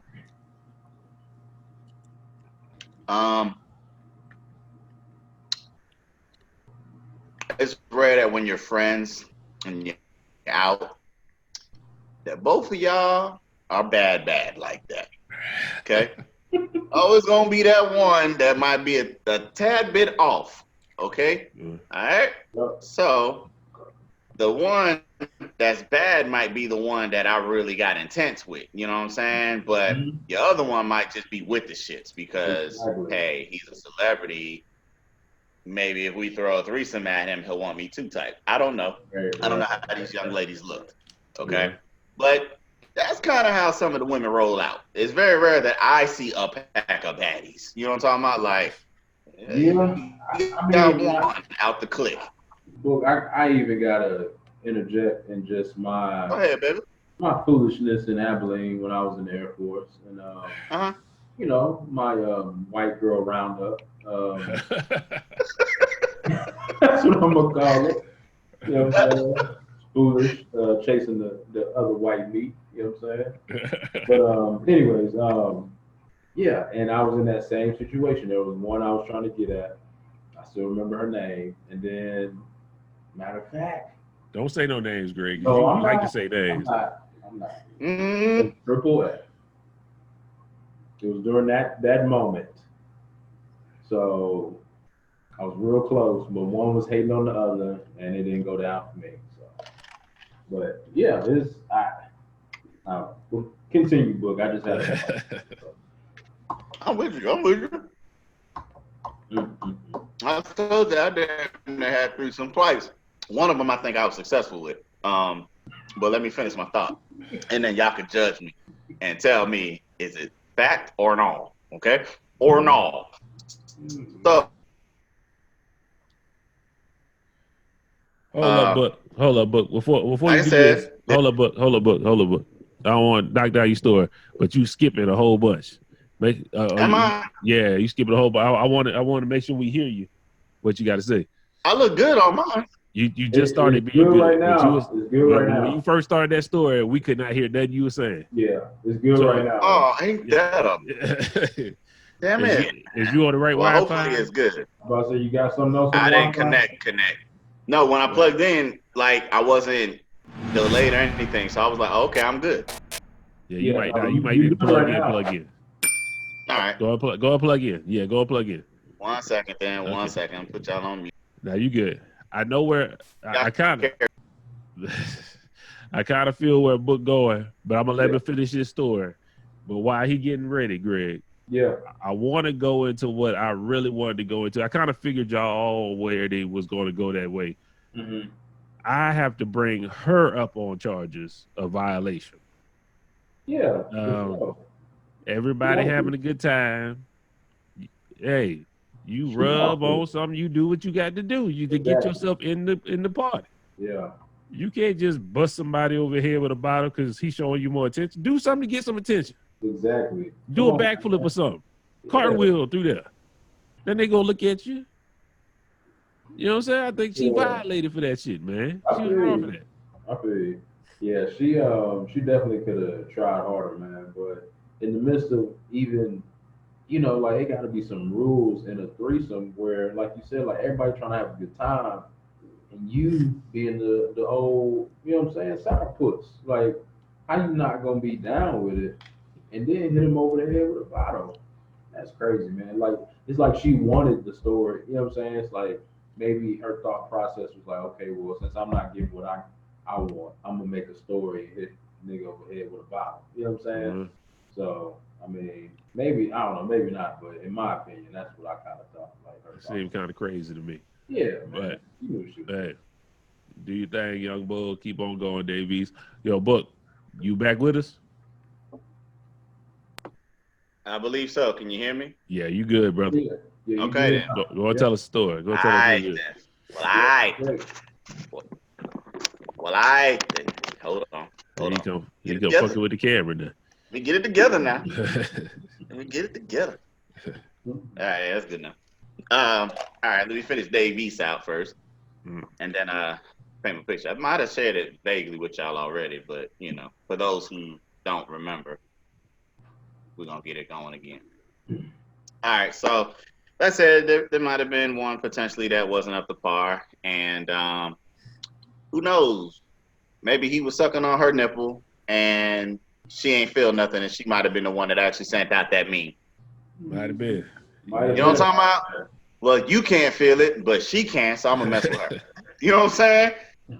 it's rare that when you're friends and you're out, that both of y'all are bad like that. Okay? Always gonna be that one that might be a tad bit off. Okay? All right? So, the one that's bad might be the one that I really got intense with. You know what I'm saying? But the other one might just be with the shits because, hey, he's a celebrity. Maybe if we throw a threesome at him, he'll want me too type. I don't know. I don't know how these young ladies looked. Okay? But that's kind of how some of the women roll out. It's very rare that I see a pack of baddies. You know what I'm talking about? Like, I got one out the clique. Look, I even gotta interject in just my Go ahead, baby. My foolishness in Abilene when I was in the Air Force, and you know, my white girl roundup. That's what I'm gonna call it. You know what I'm saying? Foolish, chasing the other white meat. You know what I'm saying? But anyways, yeah, and I was in that same situation. There was one I was trying to get at. I still remember her name, and then. Matter of fact. Don't say no names, Greg. No, you like to say names. I'm not. Triple A. It was during that moment. So I was real close, but one was hating on the other, and it didn't go down for me. So, but yeah, we'll continue, book. I just had to. I'm with you. I told you I didn't have threesome twice. One of them I think I was successful with. But let me finish my thought. And then y'all can judge me and tell me, is it fact or no? Okay? Or no. So Hold up, book. Before you do said, this, hold up, book. I don't want to knock down your story, but you skipping a whole bunch. Am I? Yeah, you skipping a whole bunch. I want to make sure we hear you. What you got to say? I look good on mine. You just started it's being good good right now. It's good right now. When you first started that story, we could not hear nothing you were saying. Yeah, it's good right now. Oh, ain't that up? Damn it! Is you on the right well, Wi-Fi? hopefully it's good. I'm about to say you got something else. I didn't connect. No, when I plugged in, like I wasn't delayed or anything, so I was like, okay, I'm good. Yeah, you might need to plug in. All right. Go and plug in. Yeah, go and plug in. 1 second, then. Okay. 1 second. Put y'all on mute. Now you good. I know where I kind of feel where Book going, but I'm gonna let him finish his story. But while he getting ready, Greg, I want to go into what I really wanted to go into. I kind of figured y'all all where they was going to go that way. Mm-hmm. I have to bring her up on charges of violation. Yeah. Everybody having a good time. Hey, you rub on something, you do what you got to do. You can get yourself in the party. Yeah. You can't just bust somebody over here with a bottle because he's showing you more attention. Do something to get some attention. Exactly. Do a backflip or something. Cartwheel through there. Then they go look at you. You know what I'm saying? I think she violated for that shit, man. She was wrong for that. I feel you. Yeah, she definitely could have tried harder, man. But in the midst of even, like it got to be some rules in a threesome where, like you said, like everybody trying to have a good time, and you being the whole, you know what I'm saying, sourpuss. Like, how you not gonna be down with it, and then hit him over the head with a bottle? That's crazy, man. Like, it's like she wanted the story. You know what I'm saying? It's like maybe her thought process was like, okay, well, since I'm not getting what I want, I'm gonna make a story and hit nigga over the head with a bottle. You know what I'm saying? Mm-hmm. So, I mean, maybe, I don't know, maybe not, but in my opinion, that's what I kind of thought. Like, her seemed kind of crazy to me. Yeah, man. But hey, do your thing, young bull. Keep on going, Davies. Yo, Book, you back with us? I believe so. Can you hear me? Yeah, you good, brother. Yeah, okay, then. Go and tell us a story. Go tell us Well, I hold on. He come fucking with the camera now. Let me get it together now. Let me get it together. All right, that's good enough. All right, let me finish Dave East out first, and then paint a picture. I might have shared it vaguely with y'all already, but for those who don't remember, we're gonna get it going again. All right, so that said, there might have been one potentially that wasn't up to par, and who knows? Maybe he was sucking on her nipple, and she ain't feel nothing, and she might have been the one that actually sent out that meme. Might have been. You know what I'm talking about? Well, you can't feel it, but she can, so I'm gonna mess with her. You know what I'm saying?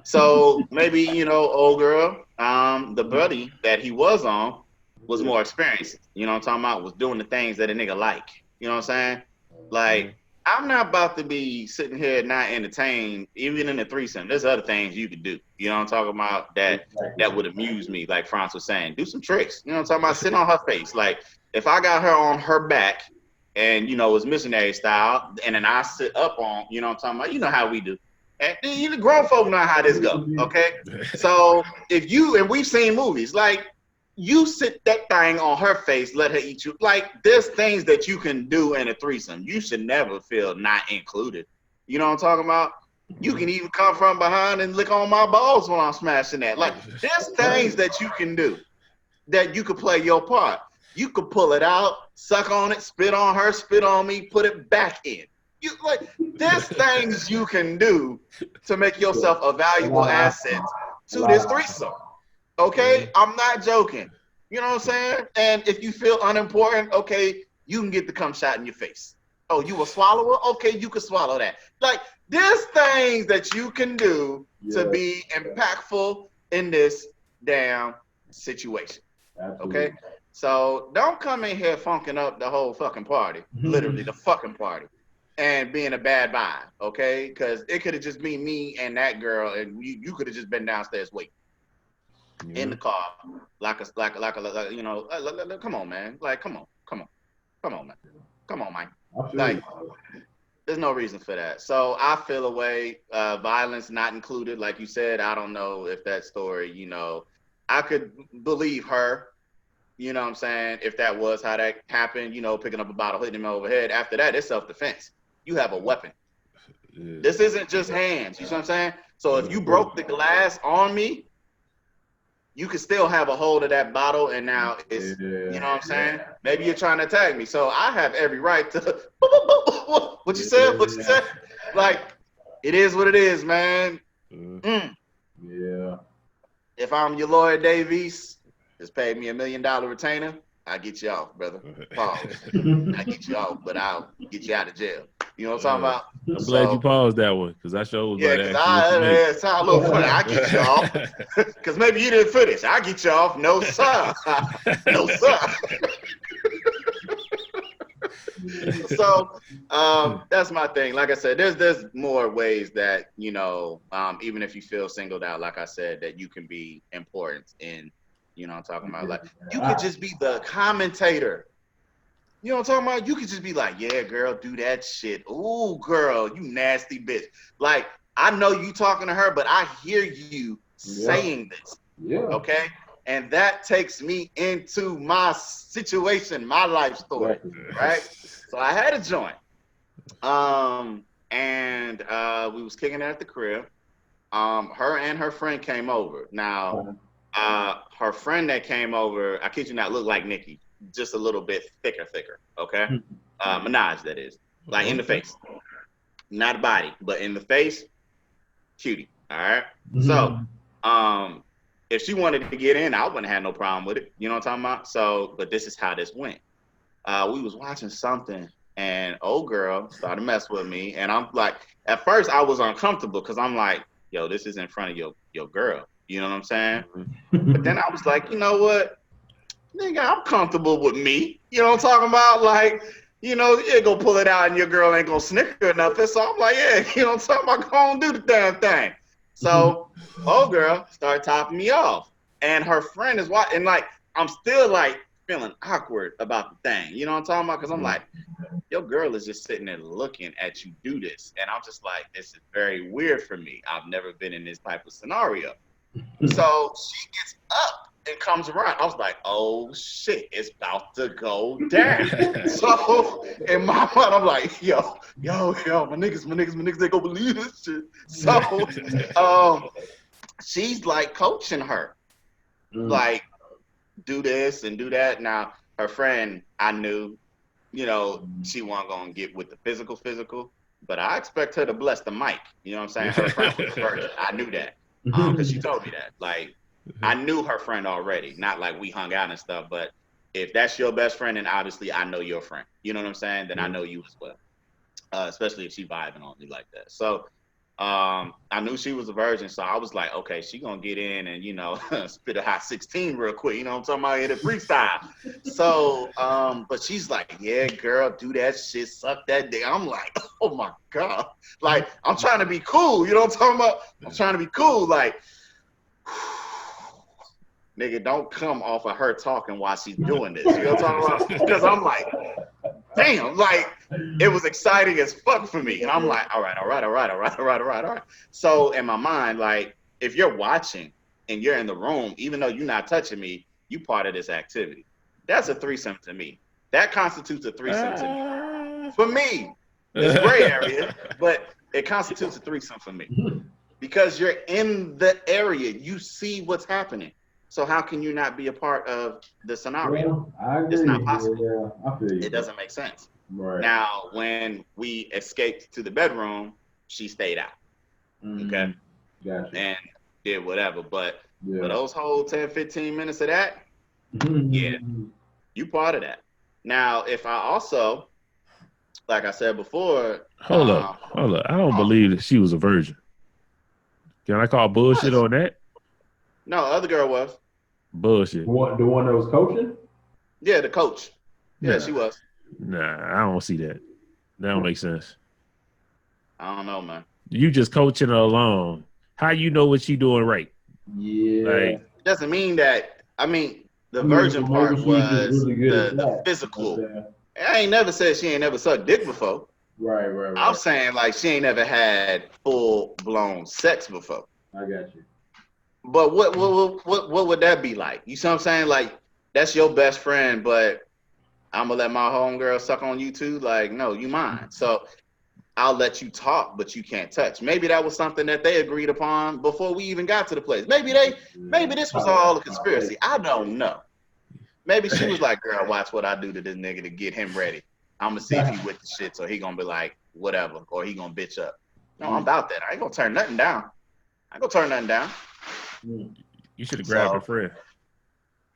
So maybe, old girl, the buddy that he was on was more experienced. You know what I'm talking about? Was doing the things that a nigga like. You know what I'm saying? Like, I'm not about to be sitting here not entertained, even in a threesome. There's other things you could do. You know what I'm talking about? That would amuse me, like Franz was saying. Do some tricks. You know what I'm talking about? Sit on her face. Like, if I got her on her back and, it's missionary style, and then I sit up on, you know what I'm talking about? You know how we do. And the grown folk know how this go, okay? So and we've seen movies, like, you sit that thing on her face, let her eat you. Like, there's things that you can do in a threesome. You should never feel not included. You know what I'm talking about? You can even come from behind and lick on my balls when I'm smashing that. Like, there's things that you can do that you could play your part. You could pull it out, suck on it, spit on her, spit on me, put it back in. There's things you can do to make yourself a valuable asset to this threesome. Okay? I'm not joking. You know what I'm saying? And if you feel unimportant, okay, you can get the cum shot in your face. Oh, you a swallower? Okay, you can swallow that. Like, there's things that you can do to be impactful in this damn situation. Absolutely. Okay? So don't come in here funking up the whole fucking party, literally the fucking party, and being a bad vibe, okay? Because it could have just been me and that girl, and you could have just been downstairs waiting in the car, like come on, man, like come on, man, like there's no reason for that. So I feel a way, violence not included, like you said. I don't know if that story, I could believe her. You know what I'm saying? If that was how that happened, you know, picking up a bottle, hitting him overhead. After that, it's self-defense. You have a weapon. Yeah. This isn't just hands. You see what I'm saying? So if you broke the glass on me, you can still have a hold of that bottle, and now it's, you know what I'm saying? Maybe you're trying to attack me. So I have every right to, what you said? What you said? Like, it is what it is, man. Yeah. If I'm your lawyer, Davies, just pay me $1 million retainer, I get you off, brother. Pause. I get you off, but I'll get you out of jail. You know what I'm talking about? I'm glad you paused that one, because I sure was Yeah, about to because ask you what you make. it sounds a little funny. I get you off. Because maybe you didn't finish. I get you off. No, sir. No, sir. So that's my thing. Like I said, there's more ways that, you know, even if you feel singled out, like I said, that you can be important in, you know what I'm talking about? Like, you could just be the commentator. You know what I'm talking about? You could just be like, yeah, girl, do that shit. Ooh, girl, you nasty bitch. Like, I know you talking to her, but I hear you saying this. Yeah. Okay? And that takes me into my situation, my life story, right? So I had a joint. And we was kicking it at the crib. Her and her friend came over. Now, her friend that came over, I kid you not, looked like Nikki. Just a little bit thicker, okay? Minaj, that is. Like, in the face. Not body, but in the face, cutie, all right? So, if she wanted to get in, I wouldn't have no problem with it. You know what I'm talking about? So, but this is how this went. We was watching something, and old girl started mess with me, and I'm like, at first I was uncomfortable, because I'm like, yo, this is in front of your girl. You know what I'm saying? But then I was like, you know what? Nigga, I'm comfortable with me. You know what I'm talking about? Like, you know, you ain't gonna pull it out and your girl ain't gonna snicker or nothing. So I'm like, yeah, you know what I'm talking about? Go on, do the damn thing. So, old girl started topping me off. And her friend is watching. And like, I'm still like feeling awkward about the thing. You know what I'm talking about? Because I'm like, your girl is just sitting there looking at you do this. And I'm just like, this is very weird for me. I've never been in this type of scenario. So she gets up and comes around. I was like, oh shit, it's about to go down. So in my mind, I'm like, yo, my niggas, they gonna believe this shit. So she's like coaching her. Like, do this and do that. Now, her friend, I knew, you know, she wasn't gonna get with the physical, but I expect her to bless the mic. You know what I'm saying? Her friend was a virgin. I knew that. Because she told me that. Like, I knew her friend already, not like we hung out and stuff, but if that's your best friend, then obviously I know your friend. You know what I'm saying? Then I know you as well, especially if she vibing on me like that. So I knew she was a virgin, so I was like, okay, she gonna get in and, you know, spit a hot 16 real quick. You know what I'm talking about? Hit a freestyle. So, but she's like, yeah, girl, do that shit, suck that dick. I'm like, oh my God. Like, I'm trying to be cool. You know what I'm talking about? I'm trying to be cool. Like, nigga, don't come off of her talking while she's doing this. You know what I'm talking about? Because I'm like, damn, like, it was exciting as fuck for me. And I'm like, all right. So in my mind, like, if you're watching and you're in the room, even though you're not touching me, you part of this activity. That's a threesome to me. That constitutes a threesome to me. For me, it's gray area, but it constitutes a threesome for me. Because you're in the area. You see what's happening. So how can you not be a part of the scenario? Yeah, I agree. It's not possible. Yeah, I feel you. It doesn't make sense. Right. Now, when we escaped to the bedroom, she stayed out. Okay? Gotcha. And did whatever. But Yeah. for those whole 10, 15 minutes of that, yeah, you part of that. Now, if I also, like I said before. Hold up. I don't believe that she was a virgin. Can I call bullshit on that? No, other girl was. Bullshit. The one that was coaching? Yeah, the coach. Yeah, Nah. she was. Nah, I don't see that. That don't make sense. I don't know, man. You just coaching her along. How you know what she doing right? Yeah. Like, It doesn't mean that. I mean, the virgin part was really good the physical. I ain't never said she ain't never sucked dick before. Right. I'm saying, like, she ain't never had full blown sex before. I got you. But what would that be like? You see what I'm saying? Like that's your best friend, but I'm gonna let my homegirl suck on you too. Like, no, you mine. So I'll let you talk, but you can't touch. Maybe that was something that they agreed upon before we even got to the place. Maybe this was all a conspiracy. I don't know. Maybe she was like, girl, watch what I do to this nigga to get him ready. I'm gonna see if he with the shit, so he gonna be like, whatever, or he gonna bitch up. No, I'm about that. I ain't gonna turn nothing down. You should have grabbed a friend.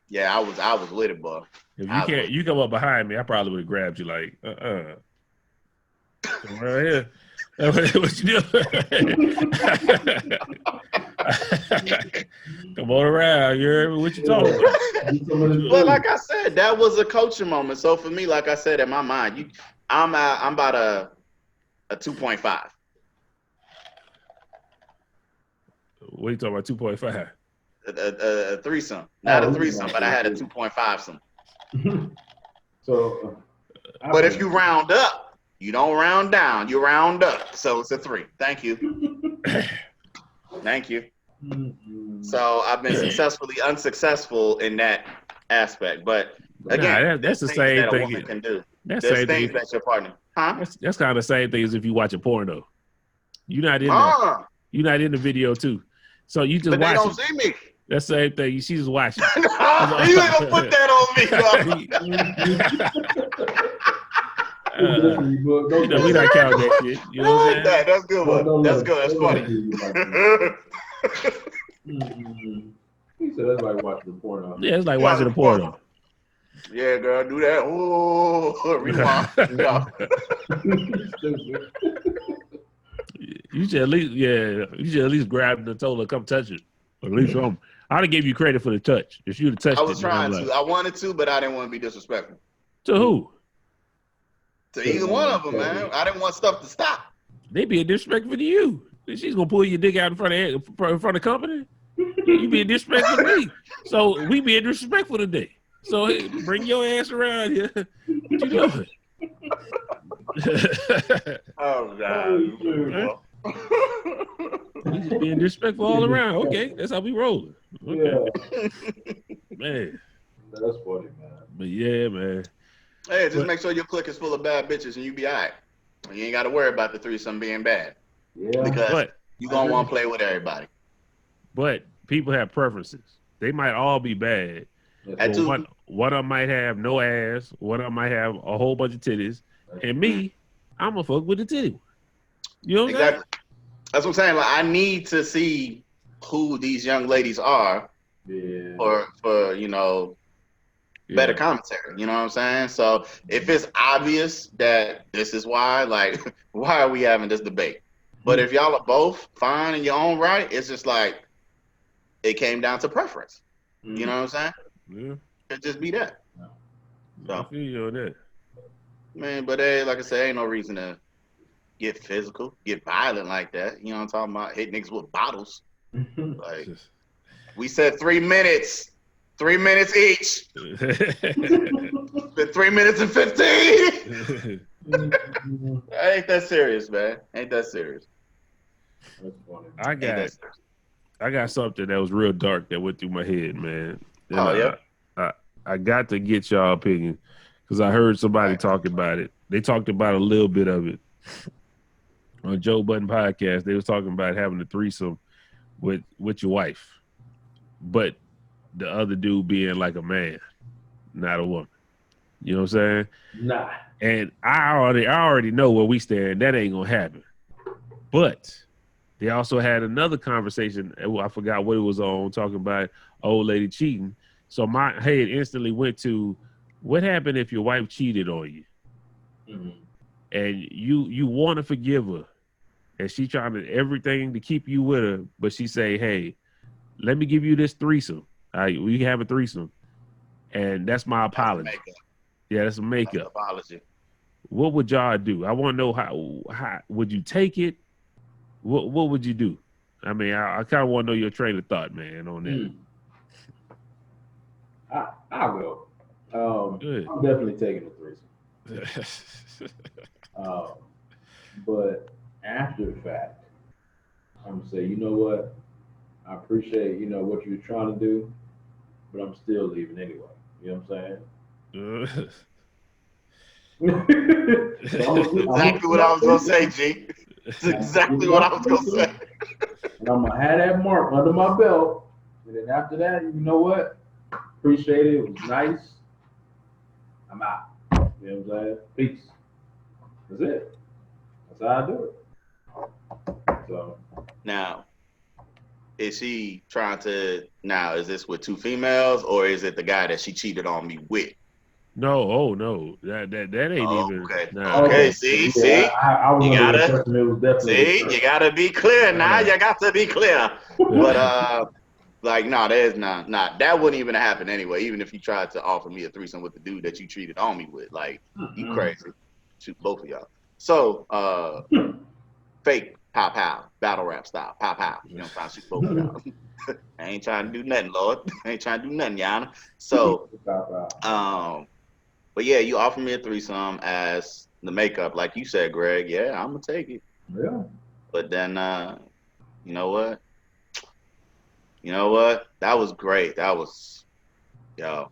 Yeah, I was with it, boy. If you come up behind me, I probably would have grabbed you like, Come right here. What you doing? Come on around. You heard me? What you talking about? But like I said, that was a coaching moment. So for me, like I said, in my mind, I'm about a 2.5. What are you talking about? 2.5. A threesome, not a threesome, but I had a 2.5 some. So, but if you round up, you don't round down, you round up. So it's a 3. Thank you. Thank you. So I've been successfully unsuccessful in that aspect. But again, that's the same thing. A woman can do. That's There's things that your partner, huh? That's kind of the same thing as if you watch a porno. You're not in you're not in the video too. So you just watch. They don't see me. That's the same thing. She's just watching. You ain't gonna put that on me, we not counting that shit. You know what I'm saying? That's good one. That's good. That's funny. He said that's like watching the porno. Yeah, it's like watching a porno. Yeah, girl, do that. Oh, rewind. You should at least grab the total, come touch it. Or at least I'd have gave you credit for the touch. If you'd have touched it. I was trying to. I wanted to, but I didn't want to be disrespectful. To who? To either one of them, man. I didn't want stuff to stop. They being disrespectful to you. She's gonna pull your dick out in front of the company. You being disrespectful to me. So we being disrespectful today. So hey, bring your ass around here. What you doing? Oh God. We just being disrespectful all around. Okay, that's how we rolling. Okay. Yeah. Man. That's funny, man. But yeah, man. Hey, just make sure your clique is full of bad bitches and you be all right. You ain't got to worry about the threesome being bad. Yeah. Because you going to want to play with everybody. But people have preferences. They might all be bad. One of them might have no ass. One of them might have a whole bunch of titties. And me, I'm going to fuck with the titty. You know what I'm saying? That's what I'm saying. Like, I need to see who these young ladies are for better commentary. You know what I'm saying? So if it's obvious that this is why, like, why are we having this debate? But if y'all are both fine in your own right, it's just like it came down to preference. You know what I'm saying? Yeah. It'd just be that. So, I feel you on that. Man, but hey, like I said, ain't no reason to get physical, get violent like that. You know what I'm talking about? Hit niggas with bottles. Like, we said 3 minutes. 3 minutes each. Been 3 minutes and 15. Ain't that serious, man. Ain't that serious. That's funny. I got something that was real dark that went through my head, man. And I got to get y'all opinion because I heard somebody talk about it. They talked about a little bit of it on Joe Budden podcast. They was talking about having a threesome with your wife, but the other dude being like a man, not a woman. You know what I'm saying? Nah. And I already know where we stand. That ain't gonna happen. But they also had another conversation. I forgot what it was on, talking about old lady cheating. So my head instantly went to, what happened if your wife cheated on you? Mm-hmm. And you want to forgive her, and she trying to everything to keep you with her, but she say, hey, let me give you this threesome. We can have a threesome. And that's my apology. That's a makeup. That's apology. What would y'all do? I want to know how would you take it? What would you do? I mean, I kind of want to know your train of thought, man, on that. I'll go. I'm definitely taking the threesome. But after the fact, I'm gonna say, you know what? I appreciate, you know, what you're trying to do, but I'm still leaving anyway. You know what I'm saying? Exactly what I was gonna say, G. It's exactly what I was gonna say. And I'm gonna have that mark under my belt. And then after that, you know what? Appreciate it. It was nice. I'm out. You know what I'm saying? Peace. That's it. That's how I do it. So Now, is she trying to? Now, is this with two females, or is it the guy that she cheated on me with? No, oh no, that ain't even. Okay. Nah. Okay. See. I was You under the gotta impression it was definitely see. You gotta be clear now. You got to be clear. But like, no, there's not. That wouldn't even happen anyway. Even if you tried to offer me a threesome with the dude that you cheated on me with, like, you crazy. Shoot both of y'all. So, fake pow, battle rap style, pow. You know, I'm trying to shoot both of y'all. I ain't trying to do nothing, Lord. I ain't trying to do nothing, Yana. So, but yeah, you offer me a threesome as the makeup, like you said, Greg. Yeah, I'm gonna take it. Yeah. But then, you know what? That was great. That was, yo.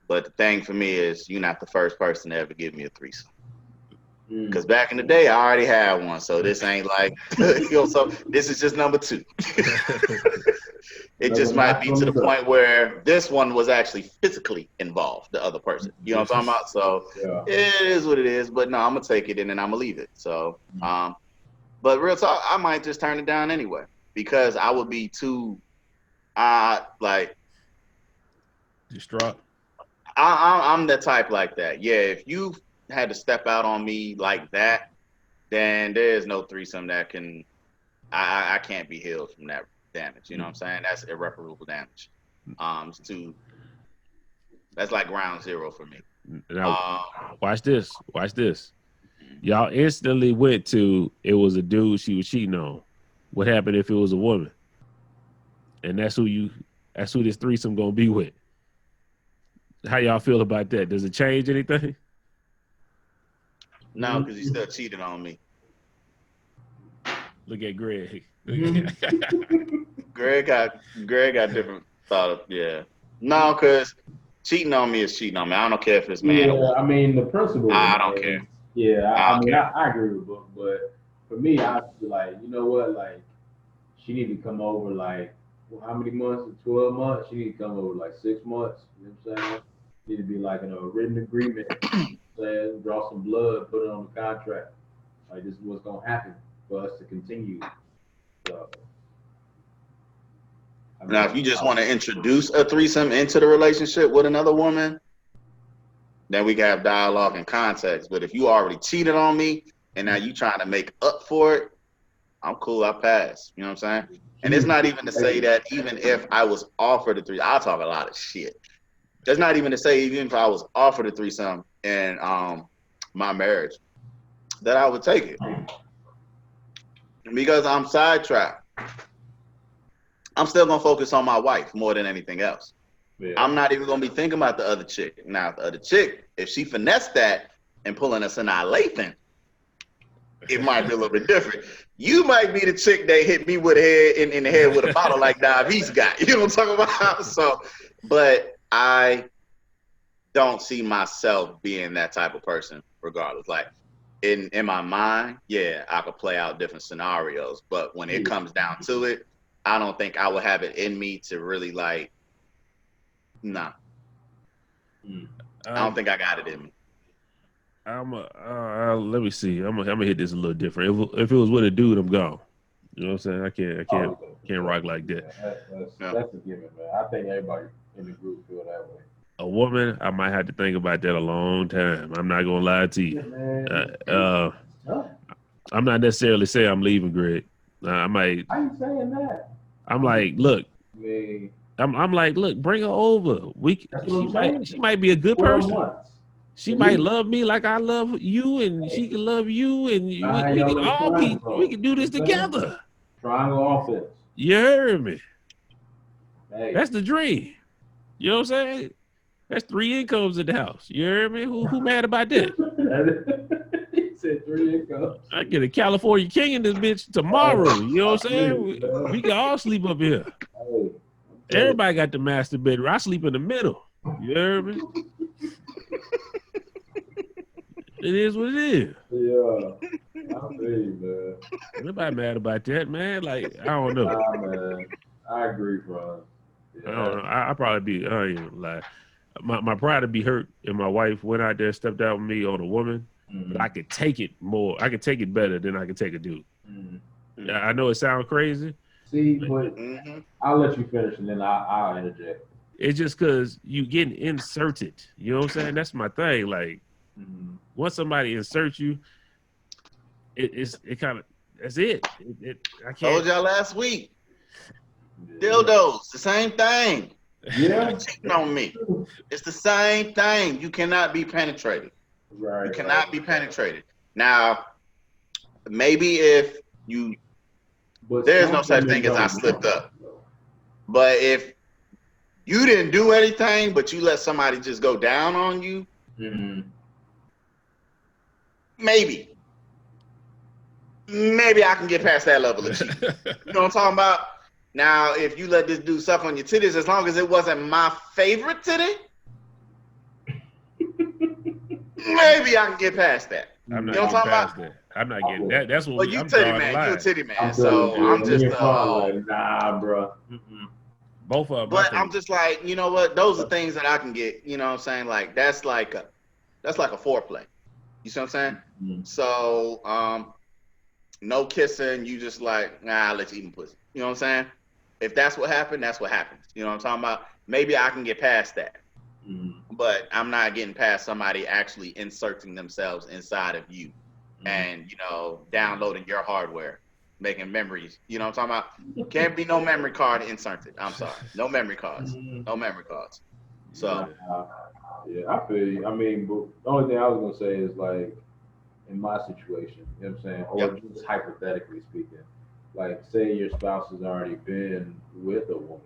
But the thing for me is, you're not the first person to ever give me a threesome. Because back in the day, I already had one, so this ain't like, so this is just number 2. It just might be to the point where this one was actually physically involved, the other person. You know what I'm talking about? So it is what it is. But no, I'm gonna take it and then I'm gonna leave it. So, but real talk, I might just turn it down anyway because I would be too, like, distraught. I'm the type like that. Yeah, if you had to step out on me like that, then there's no threesome that can. I can't be healed from that damage. You know what I'm saying? That's irreparable damage. That's like ground zero for me. Now, watch this. Y'all instantly went to it was a dude she was cheating on. What happened if it was a woman? And that's who this threesome gonna be with. How y'all feel about that? Does it change anything? No, because he still cheated on me. Look at Greg. Greg got different thought of, yeah. No, because cheating on me is cheating on me. I don't care if it's man or woman. I mean, the principle. I don't care. Yeah, I agree with Book, but for me, I feel like, you know what, like, she need to come over, like, how many months? 12 months? She need to come over, like, 6 months. You know what I'm saying? Need to be, like, in a written agreement. Saying, draw some blood, put it on the contract. Like, this is what's going to happen for us to continue. So, now, if you just want to introduce a threesome into the relationship with another woman, then we can have dialogue and context. But if you already cheated on me and now you trying to make up for it, I'm cool. I pass. You know what I'm saying? And it's not even to say that even if I was offered a threesome, I'll talk a lot of shit. That's not even to say even if I was offered a threesome in my marriage, that I would take it. Because I'm sidetracked. I'm still going to focus on my wife more than anything else. Yeah. I'm not even going to be thinking about the other chick. Now, the other chick, if she finessed that and pulling us in our Lathan, it might be a little bit different. You might be the chick that hit me with a head in the head with a bottle like Davies got. You know what I'm talking about? So, but I don't see myself being that type of person regardless. Like, in my mind, yeah, I could play out different scenarios. But when it comes down to it, I don't think I would have it in me to really, like, nah. I don't think I got it in me. Let me see. I'm gonna hit this a little different. If it was with a dude, I'm gone. You know what I'm saying? I can't rock like that. That's a given, man. I think everybody in the group feel that way. A woman, I might have to think about that a long time. I'm not gonna lie to you. I'm not necessarily saying I'm leaving, Greg. I might. I ain't saying that. I'm like, look. I'm like, look, bring her over. She might be a good person. She might love me like I love you, and she can love you, and we can do this together. Triangle offense. You heard me. Hey. That's the dream. You know what I'm saying? That's 3 incomes in the house. You heard me? Who mad about that? said 3 incomes. I get a California king in this bitch tomorrow. You know what I'm saying? We can all sleep up here. Hey, Everybody got the master bedroom. I sleep in the middle. You heard me? It is what it is. yeah, I feel you, man. Nobody mad about that, man. Like, I don't know. Nah, man. I agree, bro. I don't know. I probably be, I ain't gonna lie. My pride would be hurt if my wife went out there, stepped out with me on a woman. But I could take it more. I could take it better than I could take a dude. Mm-hmm. I know it sounds crazy. See, but I'll let you finish and then I'll interject. It's just because you getting inserted. You know what I'm saying? That's my thing. Like, once somebody inserts you, it kind of, that's it. I can't. Told y'all last week. Dildos, the same thing. Yeah. You cheating on me. It's the same thing. You cannot be penetrated. Right. You cannot be penetrated. Now, maybe if you, there's no such thing as I slipped up. But if you didn't do anything, but you let somebody just go down on you, maybe I can get past that level of cheating. You know what I'm talking about? Now, if you let this dude suck on your titties, as long as it wasn't my favorite titty, maybe I can get past that. I'm not You know what getting I'm talking past about? that. I'm not getting that. That's what Well, you I'm titty drawing the man, you a line. titty man. So I'm just like, nah, bro. Both of them. but I'm just like, you know what? Those are things that I can get. You know what I'm saying? Like that's like a foreplay. You see what I'm saying? So no kissing. You just like, nah, let's eat pussy. You know what I'm saying? If that's what happened, that's what happens. You know what I'm talking about? Maybe I can get past that. But I'm not getting past somebody actually inserting themselves inside of you and, you know, downloading your hardware, making memories. You know what I'm talking about? Can't be no memory card inserted. I'm sorry. No memory cards. No memory cards. So. Yeah, I feel you. I mean, but the only thing I was going to say is, like, in my situation, you know what I'm saying? Or just hypothetically speaking, like, say your spouse has already been with a woman.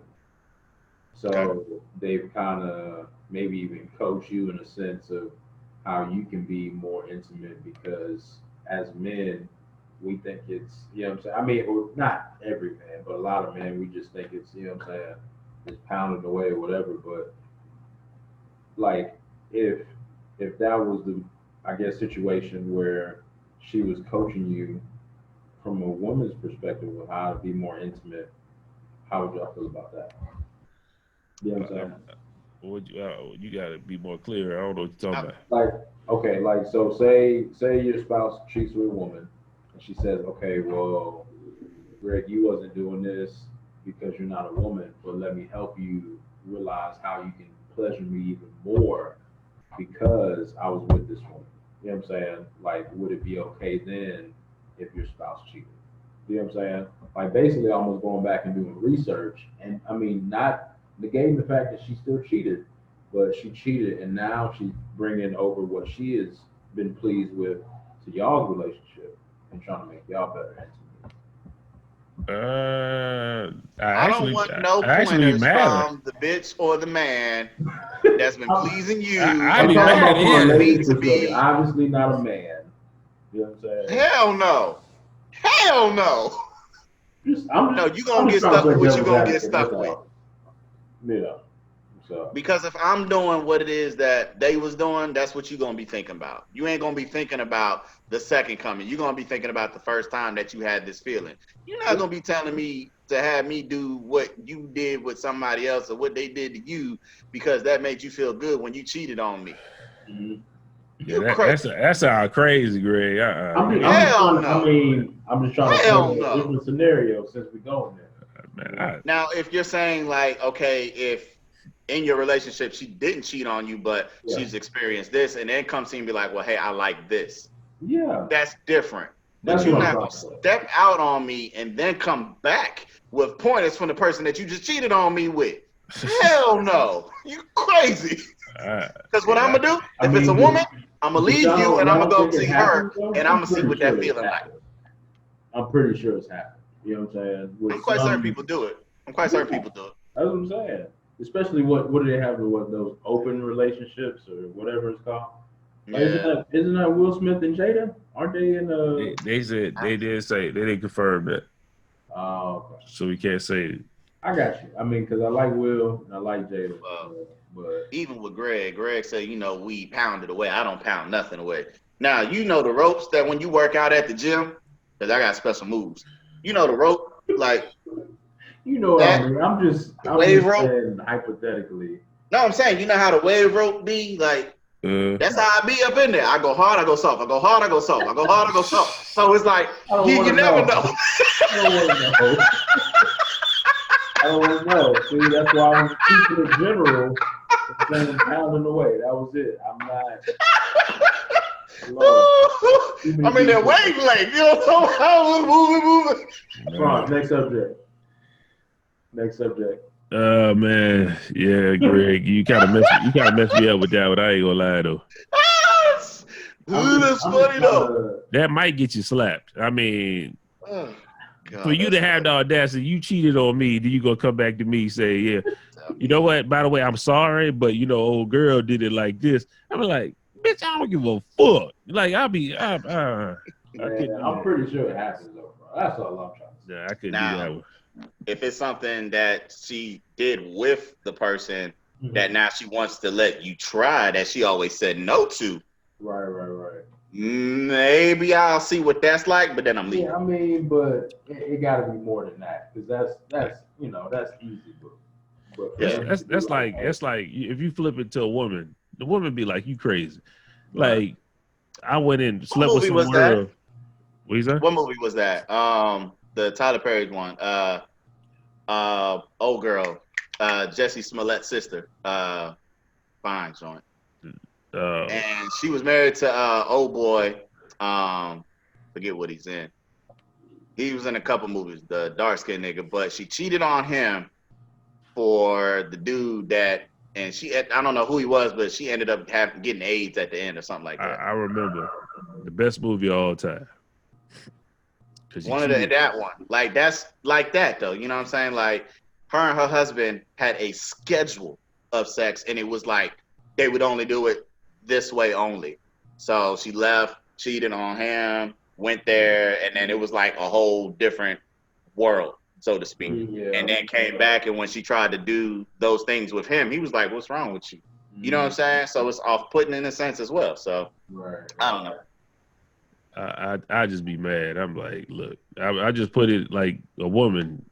So they've kind of maybe even coached you in a sense of how you can be more intimate because as men, we think it's, you know what I'm saying? I mean, well, not every man, but a lot of men, we just think it's, you know what I'm saying, it's pounding away or whatever. But like, if that was the, I guess, situation where she was coaching you from a woman's perspective of how to be more intimate, how would y'all feel about that? You know what I'm saying? You gotta be more clear. I don't know what you're talking about. Like, okay, like, so say your spouse cheats with a woman, and she says, okay, well, Greg, you wasn't doing this because you're not a woman, but let me help you realize how you can pleasure me even more because I was with this woman. You know what I'm saying? Like, would it be okay then if your spouse cheated? You know what I'm saying? Like, basically almost going back and doing research, and I mean, not negating the fact that she still cheated, but she cheated, and now she's bringing over what she has been pleased with to y'all's relationship and trying to make y'all better. I don't want no pointers from the bitch or the man that's been pleasing you. I be mad at me to be obviously not a man. You know what I'm saying? Hell no. Hell no. No, you gonna get stuck with what you gonna get stuck with. Yeah. So. Because if I'm doing what it is that they was doing, that's what you're going to be thinking about. You ain't going to be thinking about the second coming. You're going to be thinking about the first time that you had this feeling. You're not going to be telling me to have me do what you did with somebody else or what they did to you because that made you feel good when you cheated on me. Yeah, that sounds crazy, Greg. I'm just trying to tell you a different scenario since we're going there. Now, if you're saying like, okay, if in your relationship she didn't cheat on you, but she's experienced this, and then comes to you and be like, well, hey, I like this. Yeah, that's different. But you're not gonna step out on me and then come back with pointers from the person that you just cheated on me with. Hell no, you crazy. Because what I'm gonna do, if it's a woman, I'm gonna leave you and I'm gonna go see her, and I'm gonna see what that feeling like. I'm pretty sure it's happened. You know what I'm saying? I'm quite certain people do it. That's what I'm saying. Especially what do they have with those open relationships or whatever it's called? Yeah. Isn't that Will Smith and Jada? Aren't they in They said they did say they didn't confirm that, Oh, okay. so we can't say it. I got you. I mean, because I like Will and I like Jada, Well, but even with Greg said, we pounded away. I don't pound nothing away. Now, you know the ropes that when you work out at the gym, because I got special moves. You know the rope, like you know what that I mean. I'm wave just rope. saying hypothetically. No, I'm saying, you know how the wave rope be? Like, that's how I be up in there. I go hard, I go soft. I go hard, I go soft. I go hard, I go soft. So it's like, I don't you want to never know. know. I don't want to know. I don't want to know. See, that's why I was keeping it general. Saying pounding away. That was it. I'm not. I'm in that wavelength. You know what I'm moving. Franz, next subject. Man, yeah, Greg, you kind of messed me up with that, but I ain't gonna lie though. That's funny though. That might get you slapped. I mean, Oh, God, for you to have the audacity, you cheated on me, then you gonna come back to me say, yeah, you know what? By the way, I'm sorry, but old girl did it like this. I'm like, bitch, I don't give a fuck. Like I'm pretty sure it happens though, bro. That's all I'm trying to say. Yeah, I couldn't do that one. If it's something that she did with the person that now she wants to let you try that she always said no to. Right. Maybe I'll see what that's like, but then I'm leaving. Yeah, I mean, but it got to be more than that because that's easy. But that's like if you flip it to a woman, the woman be like, you crazy. Like I went in, slept with some girl. What you say? What movie was that? The Tyler Perry one. Old girl. Jesse Smollett's sister. Fine joint. And she was married to old boy. Forget what he's in. He was in a couple movies, the dark skinned nigga, but she cheated on him for the dude that, and I don't know who he was, but she ended up getting AIDS at the end or something like that. I remember the best movie of all time. That one. Like that's like that though. You know what I'm saying? Like her and her husband had a schedule of sex and it was like they would only do it this way only. So she left, cheated on him, went there, and then it was like a whole different world, so to speak. Yeah. And then came back, and when she tried to do those things with him, he was like, what's wrong with you? You know what I'm saying? So it's off-putting in a sense as well. So I don't know. I just be mad. I'm like, look, I just put it like a woman.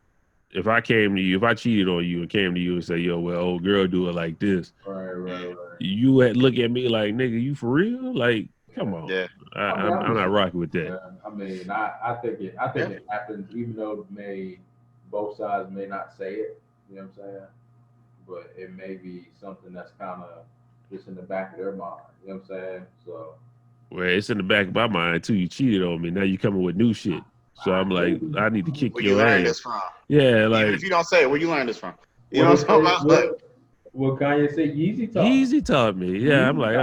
If I came to you, if I cheated on you and came to you and say, yo, well, old girl do it like this. Right. You would look at me like, nigga, you for real? Like, come on. Yeah. I'm not rocking with that. Yeah. I mean, I think it happens, even though both sides may not say it, you know what I'm saying? But it may be something that's kind of just in the back of their mind, you know what I'm saying? So. Well, it's in the back of my mind too. You cheated on me. Now you coming with new shit. So I'm like, I need to kick your ass. Where you learn this from? Yeah, like even if you don't say it, where you learn this from? You know what I'm talking about? What Kanye say? Yeezy taught. Yeezy taught me. Yeah, I'm like,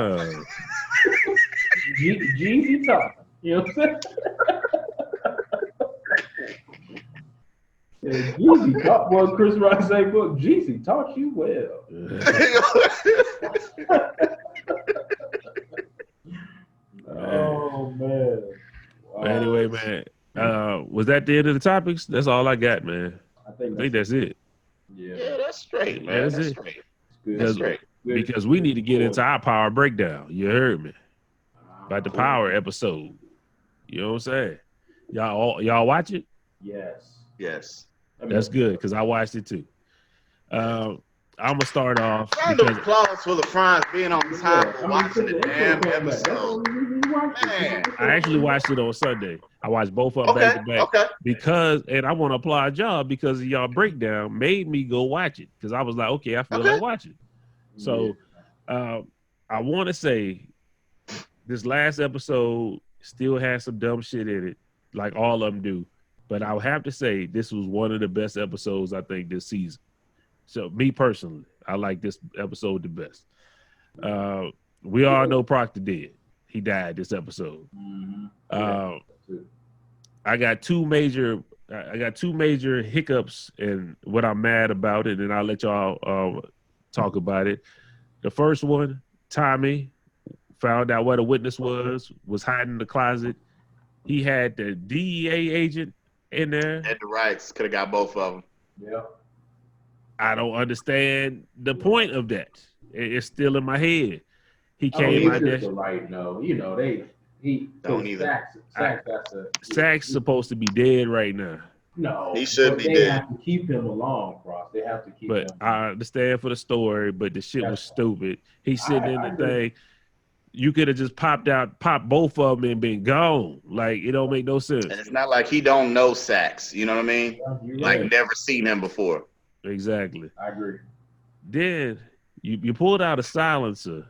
Jeezy taught. You know what I'm saying? Yeah, Jeezy taught. Well, Chris Rock say, "Book Jeezy taught you well." Oh man. Wow. Anyway, man. Was that the end of the topics? That's all I got, man. I think that's it. Yeah, that's straight, man. That's straight. That's straight. Because we need to get into our power breakdown. You heard me. About the power episode. You know what I'm saying? Y'all watch it? Yes. That's good because I watched it too. I'm gonna start off. Round of applause for LaFrance being on time watching the damn episode. Man. I actually watched it on Sunday. I watched both of them back to back because, and I want to applaud y'all because y'all breakdown made me go watch it because I was like, okay, I feel like watching. So, I want to say this last episode still has some dumb shit in it, like all of them do. But I'll have to say this was one of the best episodes I think this season. So me personally, I like this episode the best. We all know Proctor did. He died this episode. I got two major hiccups and what I'm mad about it, and I'll let y'all talk about it. The first one, Tommy found out where the witness was hiding in the closet. He had the DEA agent in there. Had the rights. Could have got both of them. Yeah. I don't understand the point of that. It's still in my head. He I don't came out think there. it's the right no. He Don't either. Sack's supposed to be dead right now. No, He should but be they dead. have to keep him along, Cross. They have to keep But him. I understand for the story, but the shit was stupid. He's sitting in I the agree. thing. You could have just popped both of them and been gone. Like, it don't make no sense. And it's not like he don't know Sax. You know what I mean? You're Like right. never seen him before. Exactly. I agree. Then you pulled out a silencer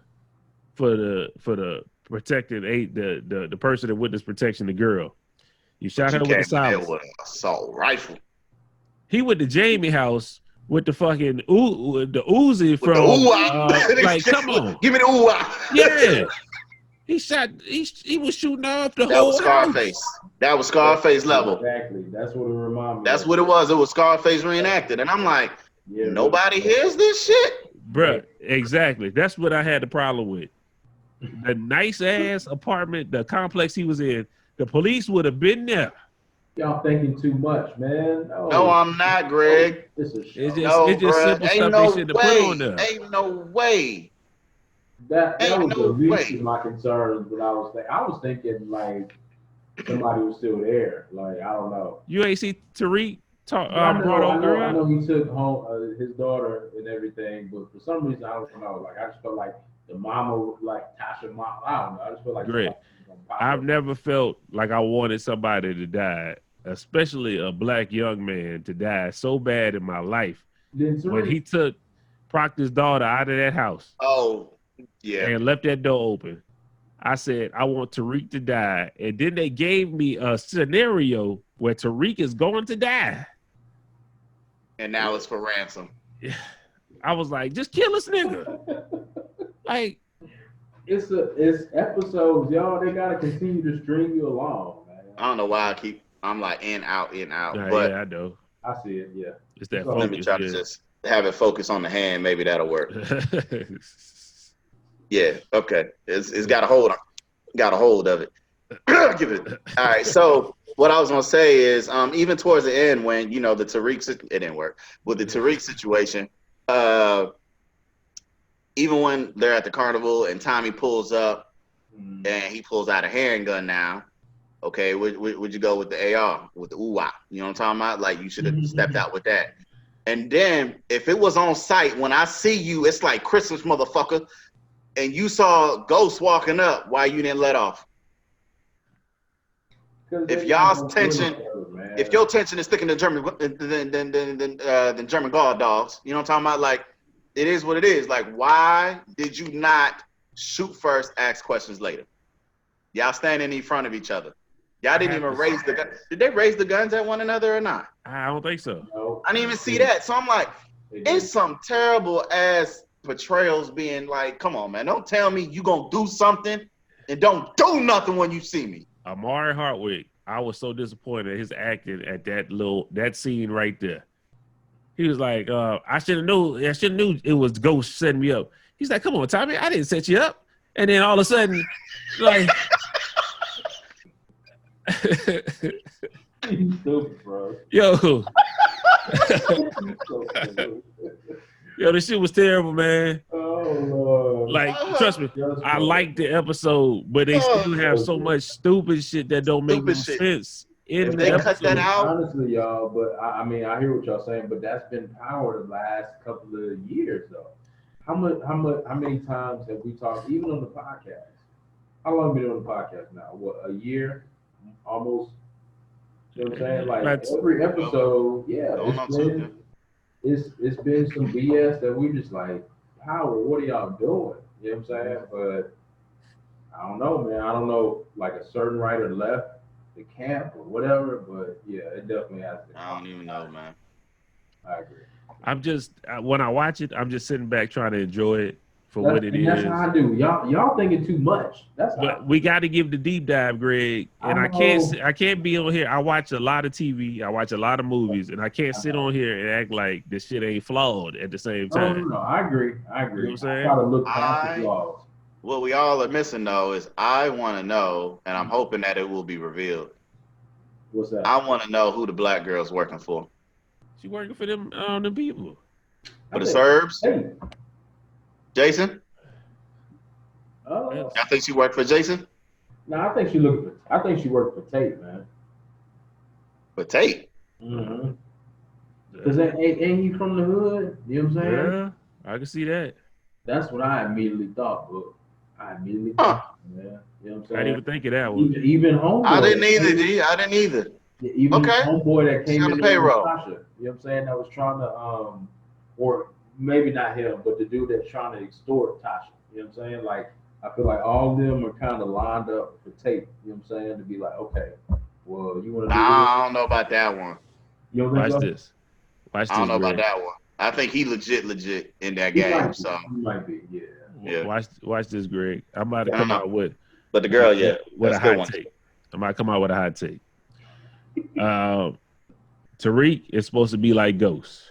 for the protected the person that witness protection, the girl. You shot her with the Came there silencer. with an assault rifle. He went to Jamie house with the fucking the Uzi With from the ooh-ah. like, come on. Give me the ooh-ah. Yeah. He shot he was shooting off the That whole was Scarface. That was Scarface level. Exactly. That's what it reminded me. That's of. what it was. It was Scarface reenacted. And I'm like, Yeah, nobody hears this shit? Bruh, exactly. That's what I had the problem with. The nice ass apartment, the complex he was in, the police would have been there. Y'all thinking too much, man. No, I'm not, Greg. This is It's just, No, it's just bruh. simple Ain't stuff no they should have put on way. there. Ain't no way. that ain't was no the least way. of my concerns. But I was thinking like somebody was still there. Like I don't know. You ain't see Tariq talk, I know, brought I on know, girl? I know he took home his daughter and everything, but for some reason I don't know. Like I just felt like the mama, like Tasha mom. I don't know. I just feel like Great. somebody was gonna pop I've up. never felt like I wanted somebody to die, especially a black young man to die so bad in my life. Then When Tariq, he took Proctor's daughter out of that house Oh, yeah. and left that door open, I said, I want Tariq to die. And then they gave me a scenario where Tariq is going to die. And now it's for ransom. I was like, just kill this nigga. Like, it's episodes, y'all. They gotta continue to string you along, man. I don't know why I'm like in, out. nah, But yeah, I know. I see it. Yeah. It's that So let me focus. try to just have it focus on the hand. Maybe that'll work. Yeah, okay. It's got a hold of it. Give it. All right. So what I was gonna say is, even towards the end, when the Tariq, it didn't work with the Tariq situation. Even when they're at the carnival and Tommy pulls up and he pulls out a handgun now. Okay, would you go with the AR, with the ooh-ah? You know what I'm talking about? Like, you should have stepped out with that. And then if it was on site, when I see you, it's like Christmas, motherfucker, and you saw Ghost walking up, why you didn't let off? If y'all's tension, if your tension is thicker than German guard dogs, you know what I'm talking about? Like, it is what it is. Like, why did you not shoot first, ask questions later? Y'all standing in front of each other. Y'all didn't even raise the gun. Did they raise the guns at one another or not? I don't think so. No, I didn't even see that. So I'm like, it's some terrible ass portrayals being like, come on, man. Don't tell me you gonna do something and don't do nothing when you see me. Amari Hartwick, I was so disappointed at his acting at that scene right there. He was like, I should have knew it was Ghost setting me up. He's like, come on, Tommy, I didn't set you up. And then all of a sudden, like, Stupid, bro. yo, So stupid. yo, this shit was terrible, man. Oh Lord. Like, trust me, I liked the episode, but they still have so much stupid shit that don't make no Stupid shit. sense in If the they cut episode. that out, Honestly, y'all, but I mean, I hear what y'all saying, but that's been power the last couple of years, though. How many times have we talked, even on the podcast? How long have we been on the podcast now? What, a year? Almost. You know what I'm saying? Like That's- every episode, yeah, Going on 2. it's been some BS that we just like, power, what are y'all doing? You know what I'm saying? But I don't know, man. I don't know, like a certain writer left the camp or whatever, but yeah, it definitely has to. I don't even know, man. I agree. I'm just, when I watch it, I'm just sitting back trying to enjoy it for what it is. That's how I do. Y'all thinking too much. That's how. But we got to give the deep dive, Greg. And I can't be on here. I watch a lot of TV. I watch a lot of movies, and I can't sit on here and act like this shit ain't flawed at the same time. No, I agree. You know what I'm saying? I try to look past the flaws. what we all are missing though is I want to know, and I'm hoping that it will be revealed. What's that? I want to know who the black girl's working for. She working for them people. For the Serbs? Hey. Jason? Oh. I think she worked for Jason. No, I think she worked for Tate, man. For Tate. Mm-hmm. Cause ain't he from the hood? You know what I'm saying? Yeah, I can see that. That's what I immediately thought, but yeah. You know what I'm saying? I didn't even think of that one. Even homeboy. I didn't either, G. I didn't either. Even homeboy that came in there with payroll. Tasha. You know what I'm saying? That was trying to or maybe not him, but the dude that's trying to extort Tasha. You know what I'm saying? Like I feel like all of them are kind of lined up for Tate. You know what I'm saying? To be like, okay, well, you want to do this? I don't know about that one. You don't think Watch so? this. Watch this. I don't know about Greg. that one. I think he legit in that He game. might be. So He might be, yeah. Yeah. Watch this, Greg. I'm about to I come don't know. out with but the girl, yeah. with a that's a good hot one. take. I'm about to come out with a hot take. Tariq is supposed to be like Ghost.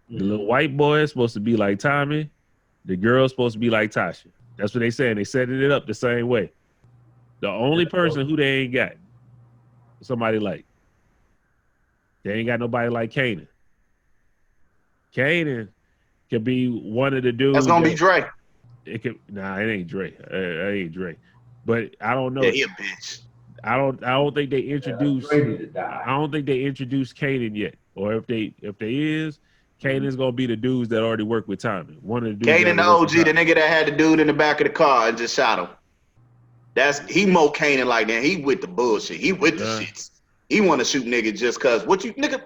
The little white boy is supposed to be like Tommy. The girl's supposed to be like Tasha. That's what they saying. They setting it up the same way. The only person who they ain't got, somebody like. They ain't got nobody like Kanan. Kanan could be one of the dudes. That's gonna be Dre. It could. Nah, it ain't Dre. It ain't Dre. But I don't know. Yeah, he a bitch. I don't think they introduced. Ready to die. I don't think they introduced Kanan yet. Or if they is, Kanan's gonna be the dudes that already work with Tommy. One of the dudes. Kanan the OG, the nigga that had the dude in the back of the car and just shot him. He more Kanan like that. He with the bullshit. He with the shits. He want to shoot nigga just cause what you nigga.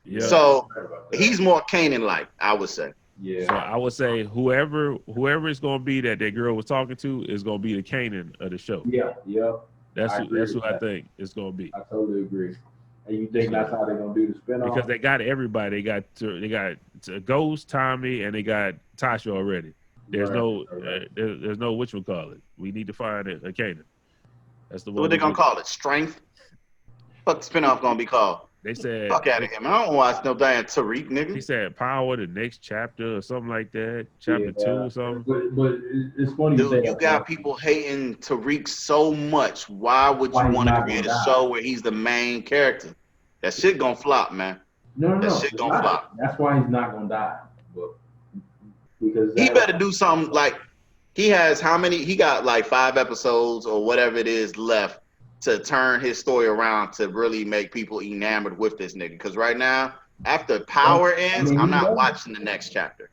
Yeah. So he's more Kanan like, I would say. Yeah. So I would say whoever it's gonna be that girl was talking to is gonna be the Kanan of the show. Yeah. That's I agree who with I that. think it's gonna be. I totally agree. And you think that's how they're gonna do the spinoff? Because they got everybody. They got Ghost, Tommy, and they got Tasha already. There's Right. there's no whatchamacallit. We need to find a Kanan. That's the So one. what they gonna call it? Strength? Fuck the spinoff gonna be called? They said. Fuck out of here, man. I don't watch no damn Tariq, nigga. He said Power, the next chapter or something like that. Chapter 2 or something. But it's funny you say Dude, you that. got people hating Tariq so much. Why would you Why he's want to not create a gonna die? show where he's the main character? That shit gonna flop, man. No. That shit it's gonna not. flop. That's why he's not gonna die. But because He better do something like he has how many? He got like 5 episodes or whatever it is left to turn his story around to really make people enamored with this nigga. Because right now, after Power ends, I'm not watching the next chapter.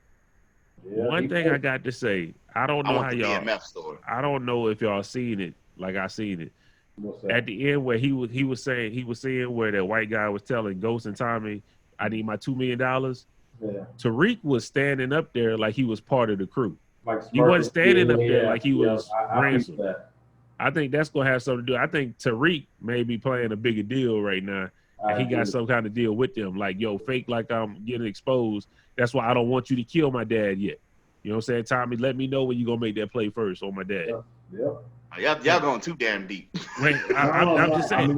One thing I got to say, I don't I know want how the y'all. DMF story. I don't know if y'all seen it like I seen it. What's that? At the end where he was saying where that white guy was telling Ghost and Tommy, I need my $2 million. Yeah. Tariq was standing up there like he was part of the crew. Like He wasn't standing up there yeah, like he was I ransom. think that. I think that's gonna have something to do. I think Tariq may be playing a bigger deal right now. And he got some kind of deal with them. Like, yo, fake like I'm getting exposed. That's why I don't want you to kill my dad yet. You know what I'm saying? Tommy, let me know when you gonna make that play first on my dad. Yeah. Y'all going too damn deep. Wait, I'm just saying.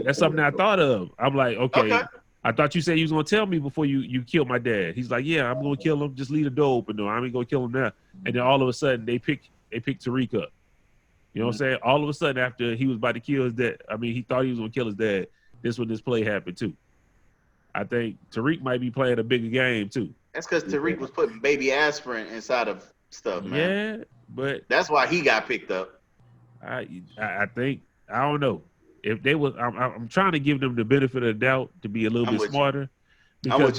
That's something I thought of. I'm like, okay. I thought you said you was gonna tell me before you killed my dad. He's like, yeah, I'm gonna kill him. Just leave the door open though. I ain't gonna kill him now. And then all of a sudden they pick Tariq up. You know what I'm saying? All of a sudden after he was about to kill his dad, I mean, he thought he was gonna kill his dad. This when this play happened too. I think Tariq might be playing a bigger game too. That's because Tariq was putting baby aspirin inside of stuff, man. Yeah, but That's why he got picked up. I think I don't know if they was. I'm trying to give them the benefit of the doubt to be a little bit smarter. Because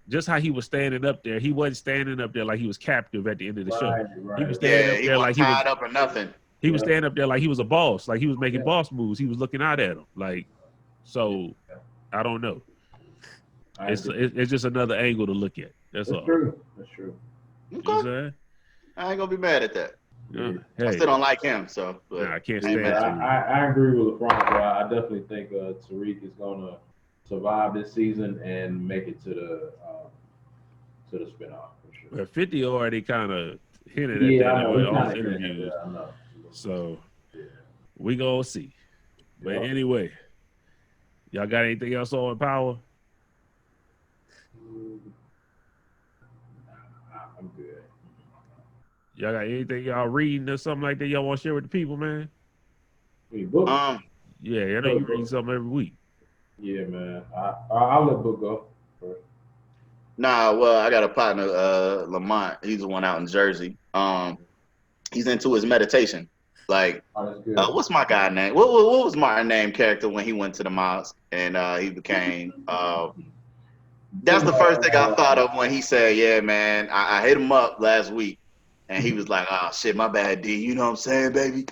just how he was standing up there, he wasn't standing up there like he was captive at the end of the show. Right. He was standing up there like he was tied up or nothing. He was standing up there like he was a boss, like he was making boss moves. He was looking out at him, like. So, I don't know. It's just another angle to look at. That's all. True. That's Okay. true. You know what I'm saying? I ain't gonna be mad at that. Yeah. I Hey, still don't like him, so. But nah, I can't ain't stand mad. Tariq. I agree with LeBron, bro. I definitely think Tariq is gonna survive this season and make it to the spinoff for sure. But 50 already kind of hinted at Yeah, I that know. in He all kinda his hinted at interviews. that, I know. So, Yeah. we gonna see. But Yeah. anyway, y'all got anything else on Power? I'm good. Y'all got anything y'all reading or something like that y'all want to share with the people, man? Any books? Yeah, I know you read something every week. Yeah, man. I'll let book go. Nah, well, I got a partner, Lamont. He's the one out in Jersey. He's into his meditation. Like, that's good. what's my guy name? What was Martin name character when he went to the mosque and he became? That's the first thing I thought of when he said, "Yeah, man." I hit him up last week, and he was like, "Oh shit, my bad, D. You know what I'm saying, baby?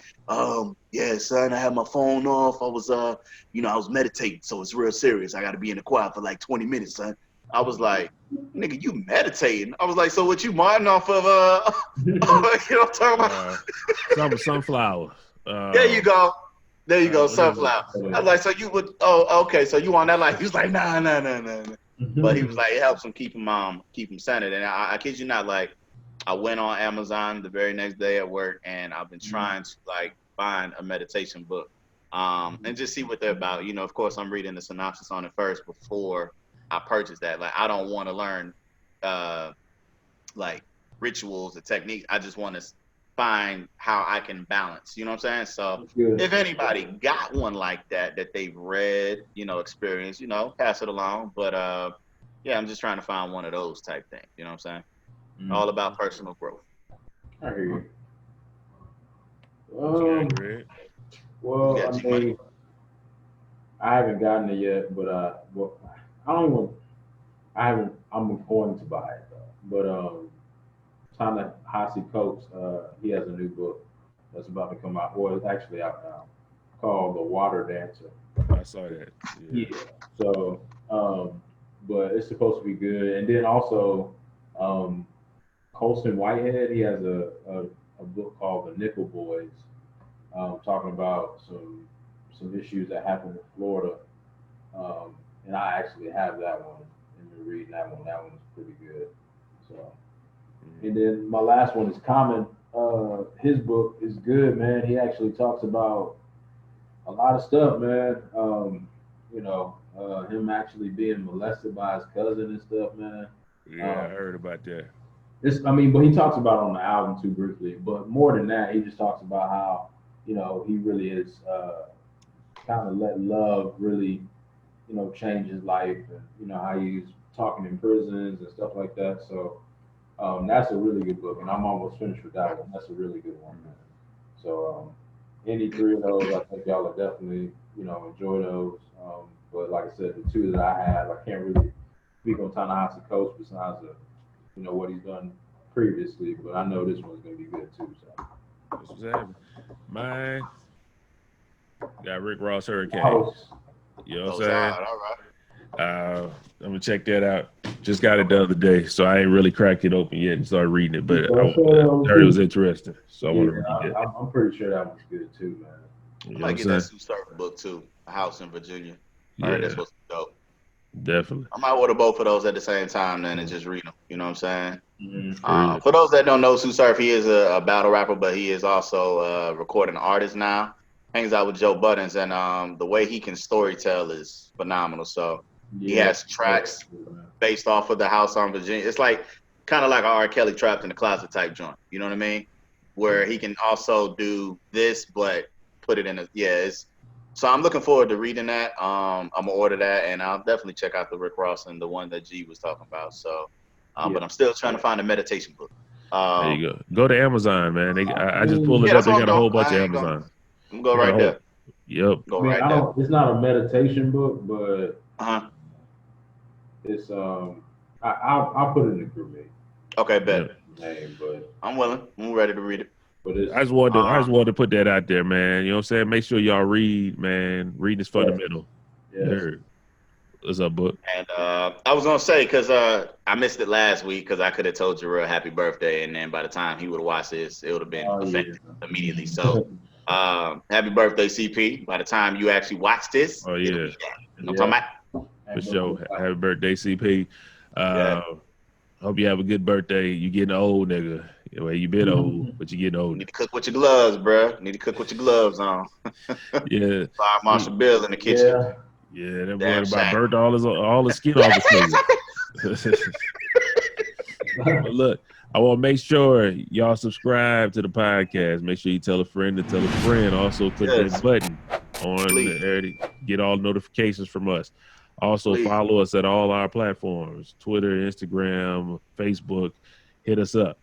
Yeah, son. I had my phone off. I was I was meditating, so it's real serious. I got to be in the choir for like 20 minutes, son." I was like, "Nigga, you meditating?" I was like, "So what you Martin off of?" You know what I'm talking about? Sunflower. There you go. There you go, sunflower. I was like, "So you would? Oh, okay. So you on that?" Like, he was like, "Nah." But he was like, it helps him keep him centered. And I kid you not, like, I went on Amazon the very next day at work, and I've been trying to like find a meditation book, and just see what they're about. You know, of course, I'm reading the synopsis on it first before I purchase that. Like, I don't want to learn, like rituals or techniques. I just want to find how I can balance. You know what I'm saying? So if anybody got one like that they've read, experienced, pass it along. But yeah, I'm just trying to find one of those type things. You know what I'm saying? All about personal growth. I hear you. Well, I haven't gotten it yet, but I'm going to buy it though. But Ta-Nehisi Coates, he has a new book that's about to come out. Well, it's actually out now, called The Water Dancer. I saw that. Yeah. So, but it's supposed to be good. And then also, Colson Whitehead, he has a book called The Nickel Boys, talking about some issues that happened in Florida. And I actually have that one and been reading that one. That one's pretty good. So. And then my last one is Common. His book is good, man. He actually talks about a lot of stuff, man. Him actually being molested by his cousin and stuff, man. Yeah, I heard about that. But he talks about it on the album too briefly. But more than that, he just talks about how, he really is kind of let love really, change his life, and how he's talking in prisons and stuff like that. So. That's a really good book, and I'm almost finished with that one. That's a really good one, man. So any three of those, I think y'all will definitely, enjoy those. But like I said, the two that I have, I can't really speak on Ta-Nehisi Coates besides what he's done previously. But I know this one's gonna be good too. So this was happening. Mine got Rick Ross Hurricane. You know what I'm saying? All right. I'm gonna check that out. Just got it the other day, so I ain't really cracked it open yet and started reading it. But I heard it was interesting, so I want to read it. I'm pretty sure that one's good too, man. I might get that Sue Surfer book too, A House in Virginia. I heard that's supposed to be dope. Definitely. I might order both of those at the same time then and just read them. You know what I'm saying? Mm-hmm. For those that don't know, Sue Surfer, he is a battle rapper, but he is also a recording artist now. Hangs out with Joe Buttons, and the way he can storytell is phenomenal. So. He has tracks based off of the House on Virginia. It's like kind of like R. Kelly Trapped in the Closet type joint. You know what I mean? Where he can also do this, but put it in so I'm looking forward to reading that. I'm gonna order that, and I'll definitely check out the Rick Ross and the one that G was talking about. So, but I'm still trying to find a meditation book. There you go. Go to Amazon, man. I just pulled it up. They got a whole bunch of Amazon. I'm gonna go right there. Yep. Go right there. It's not a meditation book, but. It's I'll put it in the group me. Okay, bet. Name, but I'm willing. I'm ready to read it. But I just wanted to put that out there, man. You know what I'm saying? Make sure y'all read, man. Reading is fundamental. Yes. What's up, book? And I was gonna say because I missed it last week because I could have told Jarrell happy birthday, and then by the time he would have watched this, it would have been effective immediately. So happy birthday, CP! By the time you actually watch this, oh yeah, you know what I'm talking about. For sure. Happy birthday, CP. Hope you have a good birthday. You getting old, nigga. Well, you been old, but you getting old. You need to cook with your gloves, bro. You need to cook with your gloves on. Yeah. Fire Marshal Bill in the kitchen. Yeah, that boy about burnt all his skin off his face. But look, I want to make sure y'all subscribe to the podcast. Make sure you tell a friend to tell a friend. Also, click that button on there to get all notifications from us. Also, follow us at all our platforms: Twitter, Instagram, Facebook. Hit us up.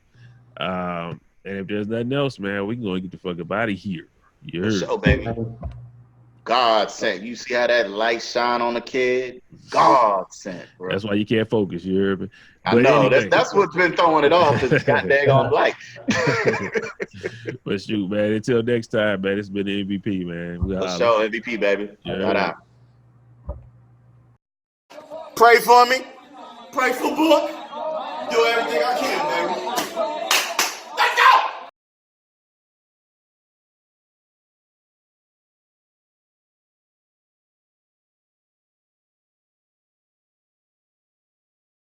And if there's nothing else, man, we can go and get the fuck up out of here. You heard? For sure, baby. God sent. You see how that light shine on the kid? God sent, bro. That's why you can't focus. You heard me? I know. Anyway. That's what's been throwing it off. This goddamn light. But shoot, man. Until next time, man. It's been the MVP, man. For sure, MVP, baby. Shout out. Pray for me. Pray for Book.